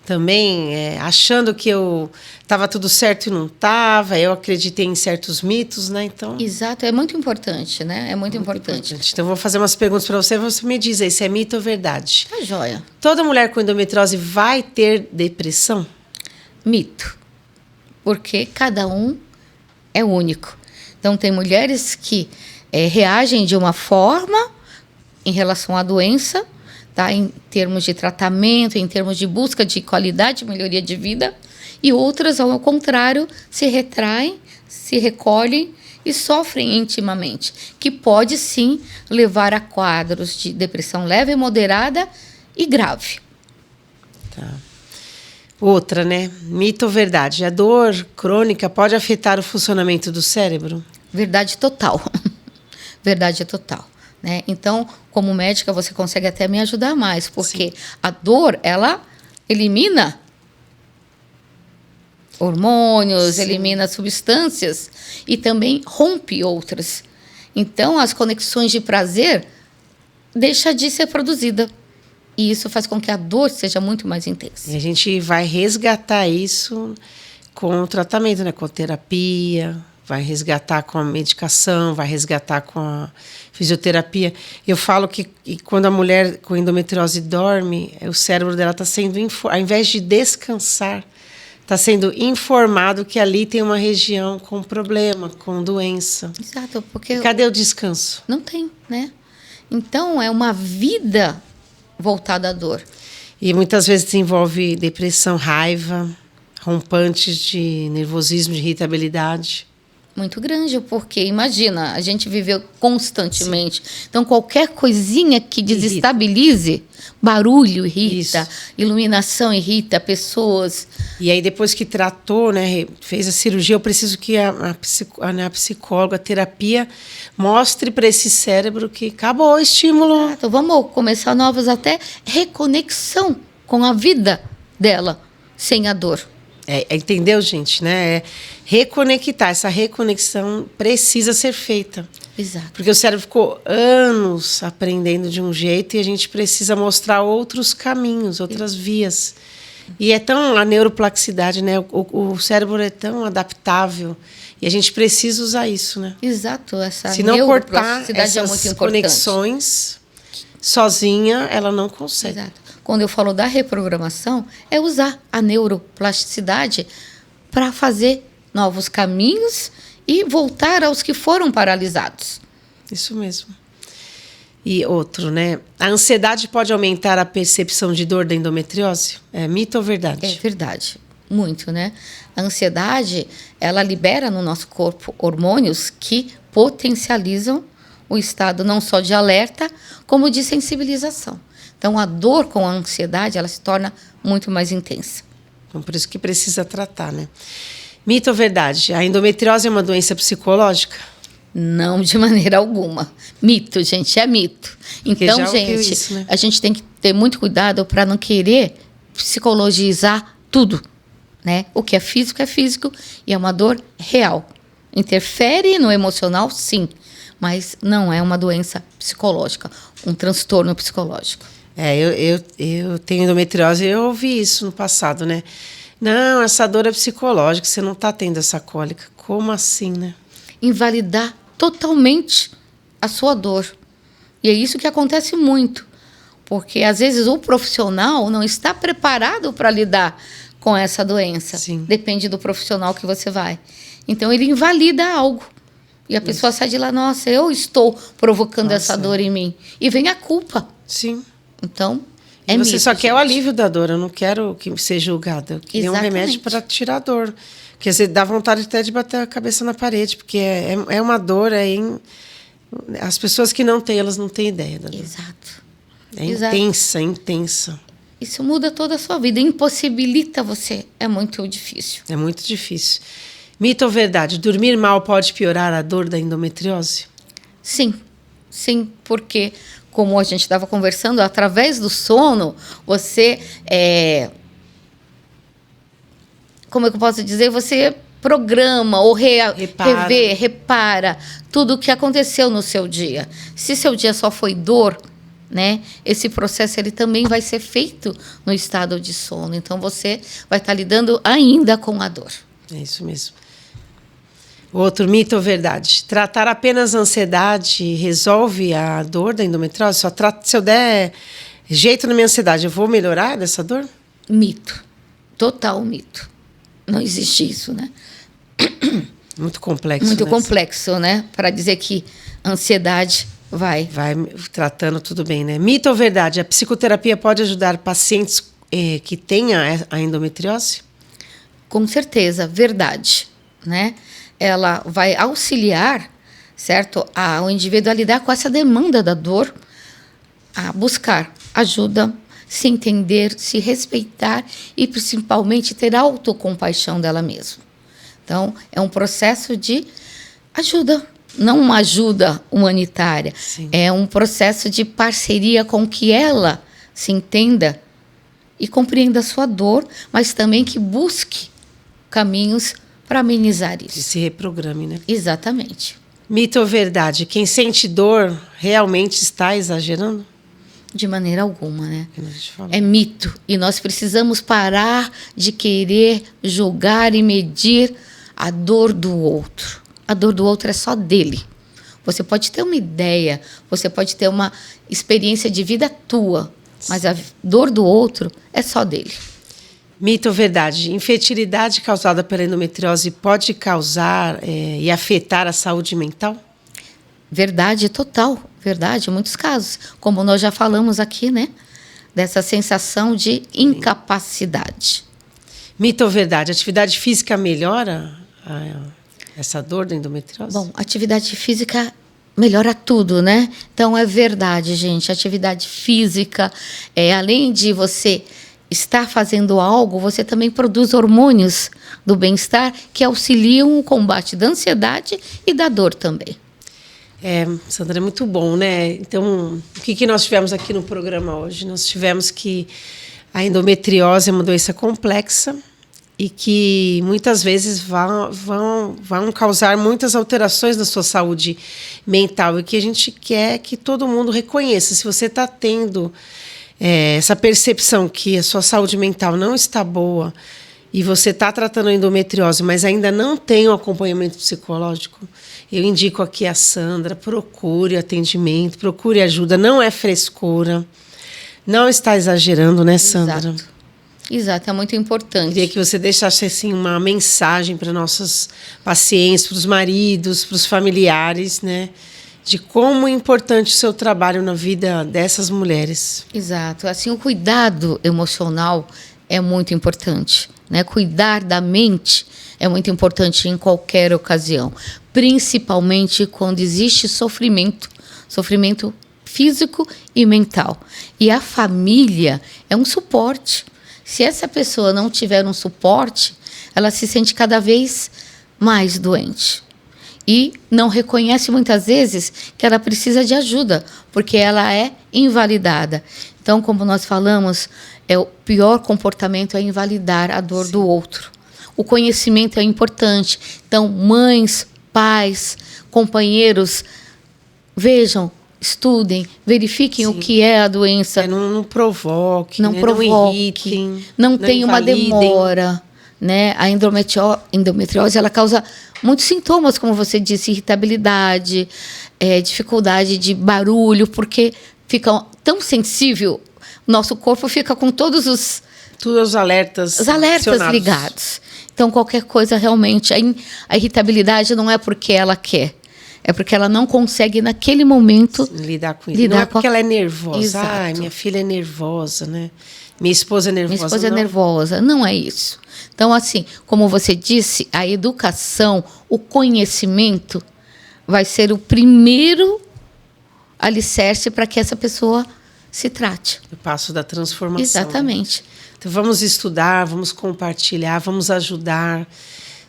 [SPEAKER 1] também achando que eu estava tudo certo e não estava, eu acreditei em certos mitos, né? Então,
[SPEAKER 2] Exato, é muito importante, né? É muito importante.
[SPEAKER 1] Então, eu vou fazer umas perguntas para você, você me diz aí se é mito ou verdade.
[SPEAKER 2] Tá joia.
[SPEAKER 1] Toda mulher com endometriose vai ter depressão?
[SPEAKER 2] Mito. Porque cada um é único. Então, tem mulheres que reagem de uma forma em relação à doença, tá? Em termos de tratamento, em termos de busca de qualidade, melhoria de vida, e outras, ao contrário, se retraem, se recolhem e sofrem intimamente, que pode sim levar a quadros de depressão leve, moderada e grave.
[SPEAKER 1] Tá. Outra, né? Mito ou verdade? A dor crônica pode afetar o funcionamento do cérebro?
[SPEAKER 2] Verdade total. Verdade total. Né? Então, como médica, você consegue até me ajudar mais, porque sim, a dor, ela elimina hormônios, sim, elimina substâncias e também rompe outras. Então, as conexões de prazer deixam de ser produzida. E isso faz com que a dor seja muito mais intensa.
[SPEAKER 1] E a gente vai resgatar isso com o tratamento, né? Com a terapia, vai resgatar com a medicação, vai resgatar com a fisioterapia. Eu falo que quando a mulher com endometriose dorme, o cérebro dela está sendo, ao invés de descansar, está sendo informado que ali tem uma região com problema, com doença.
[SPEAKER 2] Exato, porque...
[SPEAKER 1] E cadê o descanso?
[SPEAKER 2] Não tem, né? Então, é uma vida voltada à dor.
[SPEAKER 1] E muitas vezes desenvolve depressão, raiva, rompantes de nervosismo, de irritabilidade.
[SPEAKER 2] Muito grande, porque imagina, a gente viveu constantemente. Sim. Então, qualquer coisinha que desestabilize, barulho irrita, isso, iluminação irrita, pessoas.
[SPEAKER 1] E aí, depois que tratou, né, fez a cirurgia, eu preciso que a psicóloga, a terapia, mostre para esse cérebro que acabou o estímulo.
[SPEAKER 2] Então, vamos começar novas até reconexão com a vida dela, sem a dor.
[SPEAKER 1] Entendeu, gente? Né? Reconectar. Essa reconexão precisa ser feita.
[SPEAKER 2] Exato.
[SPEAKER 1] Porque o cérebro ficou anos aprendendo de um jeito e a gente precisa mostrar outros caminhos, outras vias. E é tão a neuroplasticidade, né? O cérebro é tão adaptável e a gente precisa usar isso, né?
[SPEAKER 2] Exato. Essa
[SPEAKER 1] se não cortar essas
[SPEAKER 2] é muito importante.
[SPEAKER 1] Conexões, sozinha ela não consegue.
[SPEAKER 2] Exato. Quando eu falo da reprogramação, é usar a neuroplasticidade para fazer novos caminhos e voltar aos que foram paralisados.
[SPEAKER 1] Isso mesmo. E outro, né? A ansiedade pode aumentar a percepção de dor da endometriose? É mito ou verdade?
[SPEAKER 2] É verdade. Muito, né? A ansiedade, ela libera no nosso corpo hormônios que potencializam o estado não só de alerta, como de sensibilização. Então, a dor com a ansiedade, ela se torna muito mais intensa.
[SPEAKER 1] Então, por isso que precisa tratar, né? Mito ou verdade? A endometriose é uma doença psicológica?
[SPEAKER 2] Não, de maneira alguma. Mito, gente, é mito. Então, gente, isso, né? A gente tem que ter muito cuidado para não querer psicologizar tudo, né? O que é físico e é uma dor real. Interfere no emocional, sim, mas não é uma doença psicológica, um transtorno psicológico.
[SPEAKER 1] Eu tenho endometriose e eu ouvi isso no passado, né? Não, essa dor é psicológica, você não está tendo essa cólica. Como assim, né?
[SPEAKER 2] Invalidar totalmente a sua dor. E é isso que acontece muito, porque às vezes o profissional não está preparado para lidar com essa doença.
[SPEAKER 1] Sim.
[SPEAKER 2] Depende do profissional que você vai. Então, ele invalida algo. E a pessoa sai de lá, nossa, eu estou provocando essa dor em mim. E vem a culpa.
[SPEAKER 1] Sim.
[SPEAKER 2] Então,
[SPEAKER 1] você mito, só quer o alívio da dor. Eu não quero que ser julgada. Eu queria um remédio para tirar a dor. Porque você dá vontade até de bater a cabeça na parede. Porque é uma dor. As pessoas que não têm, elas não têm ideia da dor.
[SPEAKER 2] Exato.
[SPEAKER 1] É intensa.
[SPEAKER 2] Isso muda toda a sua vida. Impossibilita você. É muito difícil.
[SPEAKER 1] É muito difícil. Mito ou verdade? Dormir mal pode piorar a dor da endometriose?
[SPEAKER 2] Sim. Sim, porque, como a gente estava conversando, através do sono, você, como é que eu posso dizer, você programa ou repara tudo o que aconteceu no seu dia. Se seu dia só foi dor, né, esse processo ele também vai ser feito no estado de sono. Então, você vai estar lidando ainda com a dor.
[SPEAKER 1] É isso mesmo. Outro mito ou verdade? Tratar apenas a ansiedade resolve a dor da endometriose? Se eu der jeito na minha ansiedade, eu vou melhorar dessa dor?
[SPEAKER 2] Mito. Total mito. Não existe isso, né?
[SPEAKER 1] Muito complexo.
[SPEAKER 2] Muito complexo, né? Para dizer que ansiedade vai
[SPEAKER 1] tratando tudo bem, né? Mito ou verdade? A psicoterapia pode ajudar pacientes que tenham a endometriose?
[SPEAKER 2] Com certeza, verdade, né? Ela vai auxiliar, certo, o indivíduo a lidar com essa demanda da dor, a buscar ajuda, se entender, se respeitar e, principalmente, ter autocompaixão dela mesma. Então, é um processo de ajuda, não uma ajuda humanitária.
[SPEAKER 1] Sim.
[SPEAKER 2] É um processo de parceria com que ela se entenda e compreenda a sua dor, mas também que busque caminhos para amenizar isso.
[SPEAKER 1] Que se reprograme, né?
[SPEAKER 2] Exatamente.
[SPEAKER 1] Mito ou verdade? Quem sente dor realmente está exagerando?
[SPEAKER 2] De maneira alguma, né?
[SPEAKER 1] É
[SPEAKER 2] mito. E nós precisamos parar de querer julgar e medir a dor do outro. A dor do outro é só dele. Você pode ter uma ideia, você pode ter uma experiência de vida tua, mas a dor do outro é só dele.
[SPEAKER 1] Mito ou verdade? Infertilidade causada pela endometriose pode causar e afetar a saúde mental?
[SPEAKER 2] Verdade total, verdade, em muitos casos. Como nós já falamos aqui, né? Dessa sensação de incapacidade.
[SPEAKER 1] Mito ou verdade? Atividade física melhora essa dor da endometriose?
[SPEAKER 2] Bom, atividade física melhora tudo, né? Então, é verdade, gente. Atividade física, além de você estar fazendo algo, você também produz hormônios do bem-estar que auxiliam o combate da ansiedade e da dor também.
[SPEAKER 1] Sandra, é muito bom, né? Então, o que nós tivemos aqui no programa hoje? Nós tivemos que a endometriose é uma doença complexa e que muitas vezes vão causar muitas alterações na sua saúde mental e que a gente quer que todo mundo reconheça. Se você está tendo essa percepção que a sua saúde mental não está boa e você está tratando a endometriose, mas ainda não tem um acompanhamento psicológico, eu indico aqui a Sandra, procure atendimento, procure ajuda, não é frescura, não está exagerando, né, Sandra?
[SPEAKER 2] Exato, é muito importante.
[SPEAKER 1] Queria que você deixasse assim, uma mensagem para nossos pacientes, para os maridos, para os familiares, né? De como é importante o seu trabalho na vida dessas mulheres.
[SPEAKER 2] Exato. Assim, o cuidado emocional é muito importante, né? Cuidar da mente é muito importante em qualquer ocasião, principalmente quando existe sofrimento físico e mental. E a família é um suporte. Se essa pessoa não tiver um suporte, ela se sente cada vez mais doente. E não reconhece muitas vezes que ela precisa de ajuda, porque ela é invalidada. Então, como nós falamos, o pior comportamento é invalidar a dor do outro. O conhecimento é importante. Então, mães, pais, companheiros, vejam, estudem, verifiquem o que é a doença.
[SPEAKER 1] Não provoque,
[SPEAKER 2] não
[SPEAKER 1] irritem,
[SPEAKER 2] não tenha uma demora. Né? A endometriose ela causa muitos sintomas, como você disse, irritabilidade, dificuldade de barulho, porque fica tão sensível, nosso corpo fica com todos os
[SPEAKER 1] alertas
[SPEAKER 2] ligados. Então, qualquer coisa realmente, a irritabilidade não é porque ela quer, é porque ela não consegue, naquele momento,
[SPEAKER 1] lidar com isso. Não é porque ela é nervosa.
[SPEAKER 2] Exato.
[SPEAKER 1] Ai, minha filha é nervosa, né? Minha esposa é nervosa.
[SPEAKER 2] Minha esposa é nervosa. Não é isso. Então, assim, como você disse, a educação, o conhecimento vai ser o primeiro alicerce para que essa pessoa se trate.
[SPEAKER 1] O passo da transformação.
[SPEAKER 2] Exatamente.
[SPEAKER 1] Então, vamos estudar, vamos compartilhar, vamos ajudar.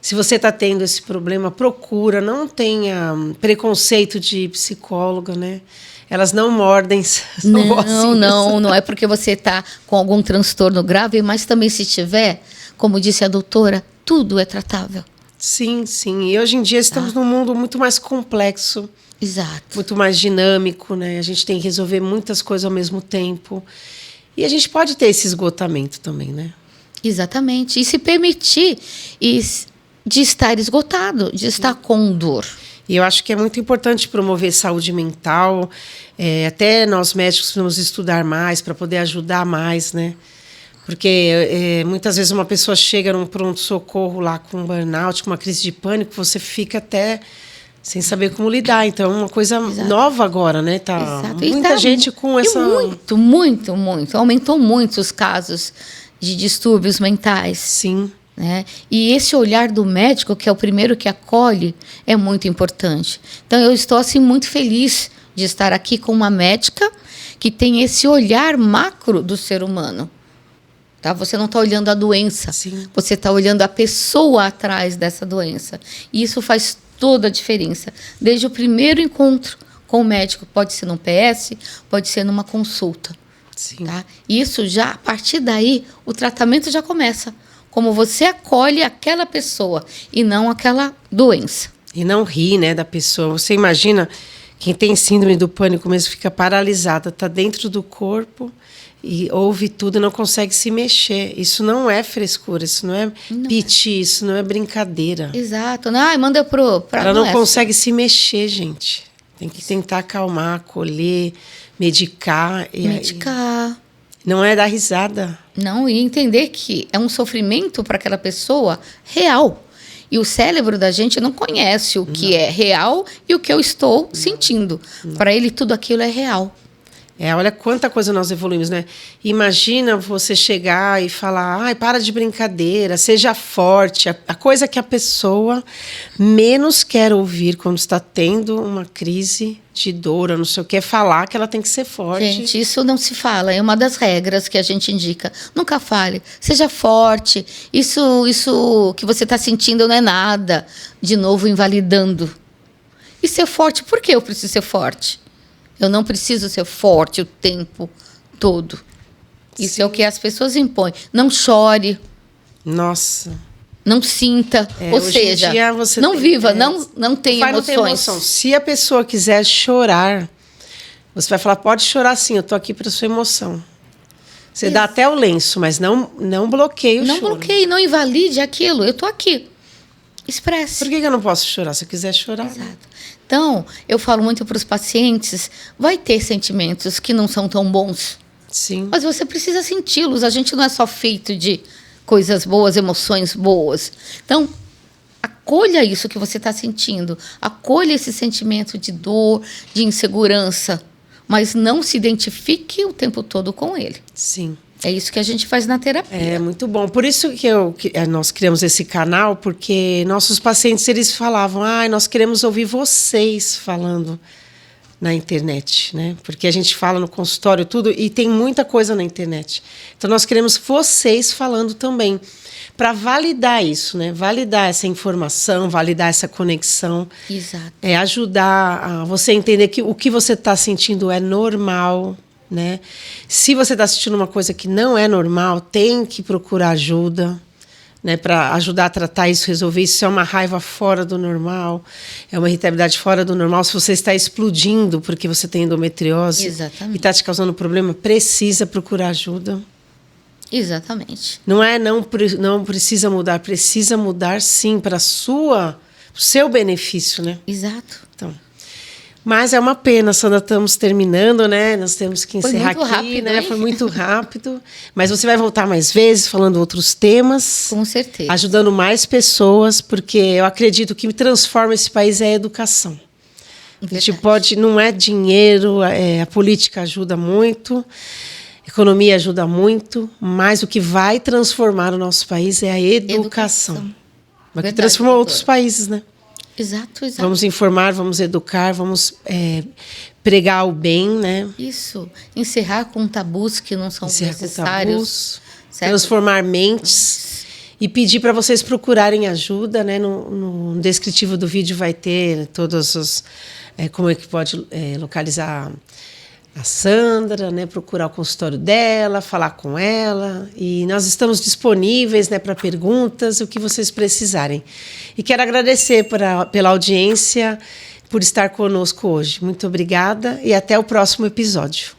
[SPEAKER 1] Se você está tendo esse problema, procura, não tenha preconceito de psicóloga, né? Elas não mordem, são boazinhas.
[SPEAKER 2] Não é porque você está com algum transtorno grave, mas também se tiver, como disse a doutora, tudo é tratável.
[SPEAKER 1] Sim. E hoje em dia estamos num mundo muito mais complexo.
[SPEAKER 2] Exato.
[SPEAKER 1] Muito mais dinâmico, né? A gente tem que resolver muitas coisas ao mesmo tempo. E a gente pode ter esse esgotamento também, né?
[SPEAKER 2] Exatamente. E se permitir de estar esgotado, de estar com dor.
[SPEAKER 1] E eu acho que é muito importante promover saúde mental. Até nós médicos precisamos estudar mais para poder ajudar mais, né? Porque muitas vezes uma pessoa chega num pronto-socorro lá com um burnout, com uma crise de pânico, você fica até sem saber como lidar. Então, é uma coisa nova agora, né? Muita gente com essa...
[SPEAKER 2] Muito. Aumentou muito os casos de distúrbios mentais.
[SPEAKER 1] Sim.
[SPEAKER 2] Né? E esse olhar do médico, que é o primeiro que acolhe, é muito importante. Então, eu estou assim, muito feliz de estar aqui com uma médica que tem esse olhar macro do ser humano. Tá? Você não está olhando a doença,
[SPEAKER 1] Sim.
[SPEAKER 2] Você está olhando a pessoa atrás dessa doença. E isso faz toda a diferença. Desde o primeiro encontro com o médico, pode ser num PS, pode ser numa consulta.
[SPEAKER 1] Sim.
[SPEAKER 2] Tá? Isso já, a partir daí, o tratamento já começa. Como você acolhe aquela pessoa e não aquela doença.
[SPEAKER 1] E não ri, né, da pessoa. Você imagina, quem tem síndrome do pânico mesmo fica paralisada, está dentro do corpo e ouve tudo e não consegue se mexer. Isso não é frescura, isso não é piti, isso não é brincadeira.
[SPEAKER 2] Exato. Manda
[SPEAKER 1] Ela não consegue se mexer, gente. Tem que tentar acalmar, acolher, medicar.
[SPEAKER 2] Medicar.
[SPEAKER 1] Não é dar risada.
[SPEAKER 2] Não, e entender que é um sofrimento para aquela pessoa real. E o cérebro da gente não conhece o que é real e o que eu estou sentindo. Para ele, tudo aquilo é real.
[SPEAKER 1] Olha quanta coisa nós evoluímos, né? Imagina você chegar e falar, para de brincadeira, seja forte. A coisa que a pessoa menos quer ouvir quando está tendo uma crise de dor, ou não sei o que, é falar que ela tem que ser forte.
[SPEAKER 2] Gente, isso não se fala, é uma das regras que a gente indica. Nunca fale, seja forte, isso que você está sentindo não é nada. De novo, invalidando. E ser forte, por que eu preciso ser forte? Eu não preciso ser forte o tempo todo. Isso é o que as pessoas impõem. Não chore.
[SPEAKER 1] Nossa.
[SPEAKER 2] Não sinta. Ou seja, não viva, não tenha emoções. Não tem emoção.
[SPEAKER 1] Se a pessoa quiser chorar, você vai falar, pode chorar sim, eu estou aqui para sua emoção. Você dá até o lenço, mas não bloqueie o choro.
[SPEAKER 2] Não bloqueie, não invalide aquilo. Eu estou aqui. Expresse.
[SPEAKER 1] Por que eu não posso chorar? Se eu quiser chorar.
[SPEAKER 2] Exato. Então, eu falo muito para os pacientes, vai ter sentimentos que não são tão bons.
[SPEAKER 1] Sim.
[SPEAKER 2] Mas você precisa senti-los. A gente não é só feito de coisas boas, emoções boas. Então, acolha isso que você está sentindo. Acolha esse sentimento de dor, de insegurança. Mas não se identifique o tempo todo com ele.
[SPEAKER 1] Sim.
[SPEAKER 2] É isso que a gente faz na terapia.
[SPEAKER 1] É muito bom. Por isso que nós criamos esse canal, porque nossos pacientes, eles falavam, nós queremos ouvir vocês falando na internet, né? Porque a gente fala no consultório tudo e tem muita coisa na internet. Então, nós queremos vocês falando também, para validar isso, né? Validar essa informação, validar essa conexão.
[SPEAKER 2] Exato.
[SPEAKER 1] Ajudar a você entender que o que você está sentindo é normal, né? Se você está sentindo uma coisa que não é normal, tem que procurar ajuda, né, para ajudar a tratar isso, resolver isso. Se é uma raiva fora do normal, é uma irritabilidade fora do normal, se você está explodindo porque você tem endometriose.
[SPEAKER 2] Exatamente.
[SPEAKER 1] E está te causando problema, precisa procurar ajuda.
[SPEAKER 2] Exatamente.
[SPEAKER 1] Não precisa mudar sim, para o seu benefício, né?
[SPEAKER 2] Exato.
[SPEAKER 1] Então, mas é uma pena, Sandra, estamos terminando, né? Nós temos que encerrar aqui,
[SPEAKER 2] rápido,
[SPEAKER 1] né?
[SPEAKER 2] hein?
[SPEAKER 1] Foi muito rápido. Mas você vai voltar mais vezes, falando outros temas.
[SPEAKER 2] Com certeza.
[SPEAKER 1] Ajudando mais pessoas, porque eu acredito que o que transforma esse país é a educação.
[SPEAKER 2] Verdade.
[SPEAKER 1] A gente pode, não é dinheiro, a política ajuda muito, a economia ajuda muito, mas o que vai transformar o nosso país é a educação. Mas que transformou outros países, né?
[SPEAKER 2] Exato.
[SPEAKER 1] Vamos informar, vamos educar, vamos pregar o bem, né?
[SPEAKER 2] Isso. Encerrar com tabus que não são necessários.
[SPEAKER 1] Transformar mentes E pedir para vocês procurarem ajuda, né? No descritivo do vídeo vai ter todos os... como é que pode localizar a Sandra, né? Procurar o consultório dela, falar com ela. E nós estamos disponíveis, né, para perguntas, o que vocês precisarem. E quero agradecer pela audiência, por estar conosco hoje. Muito obrigada e até o próximo episódio.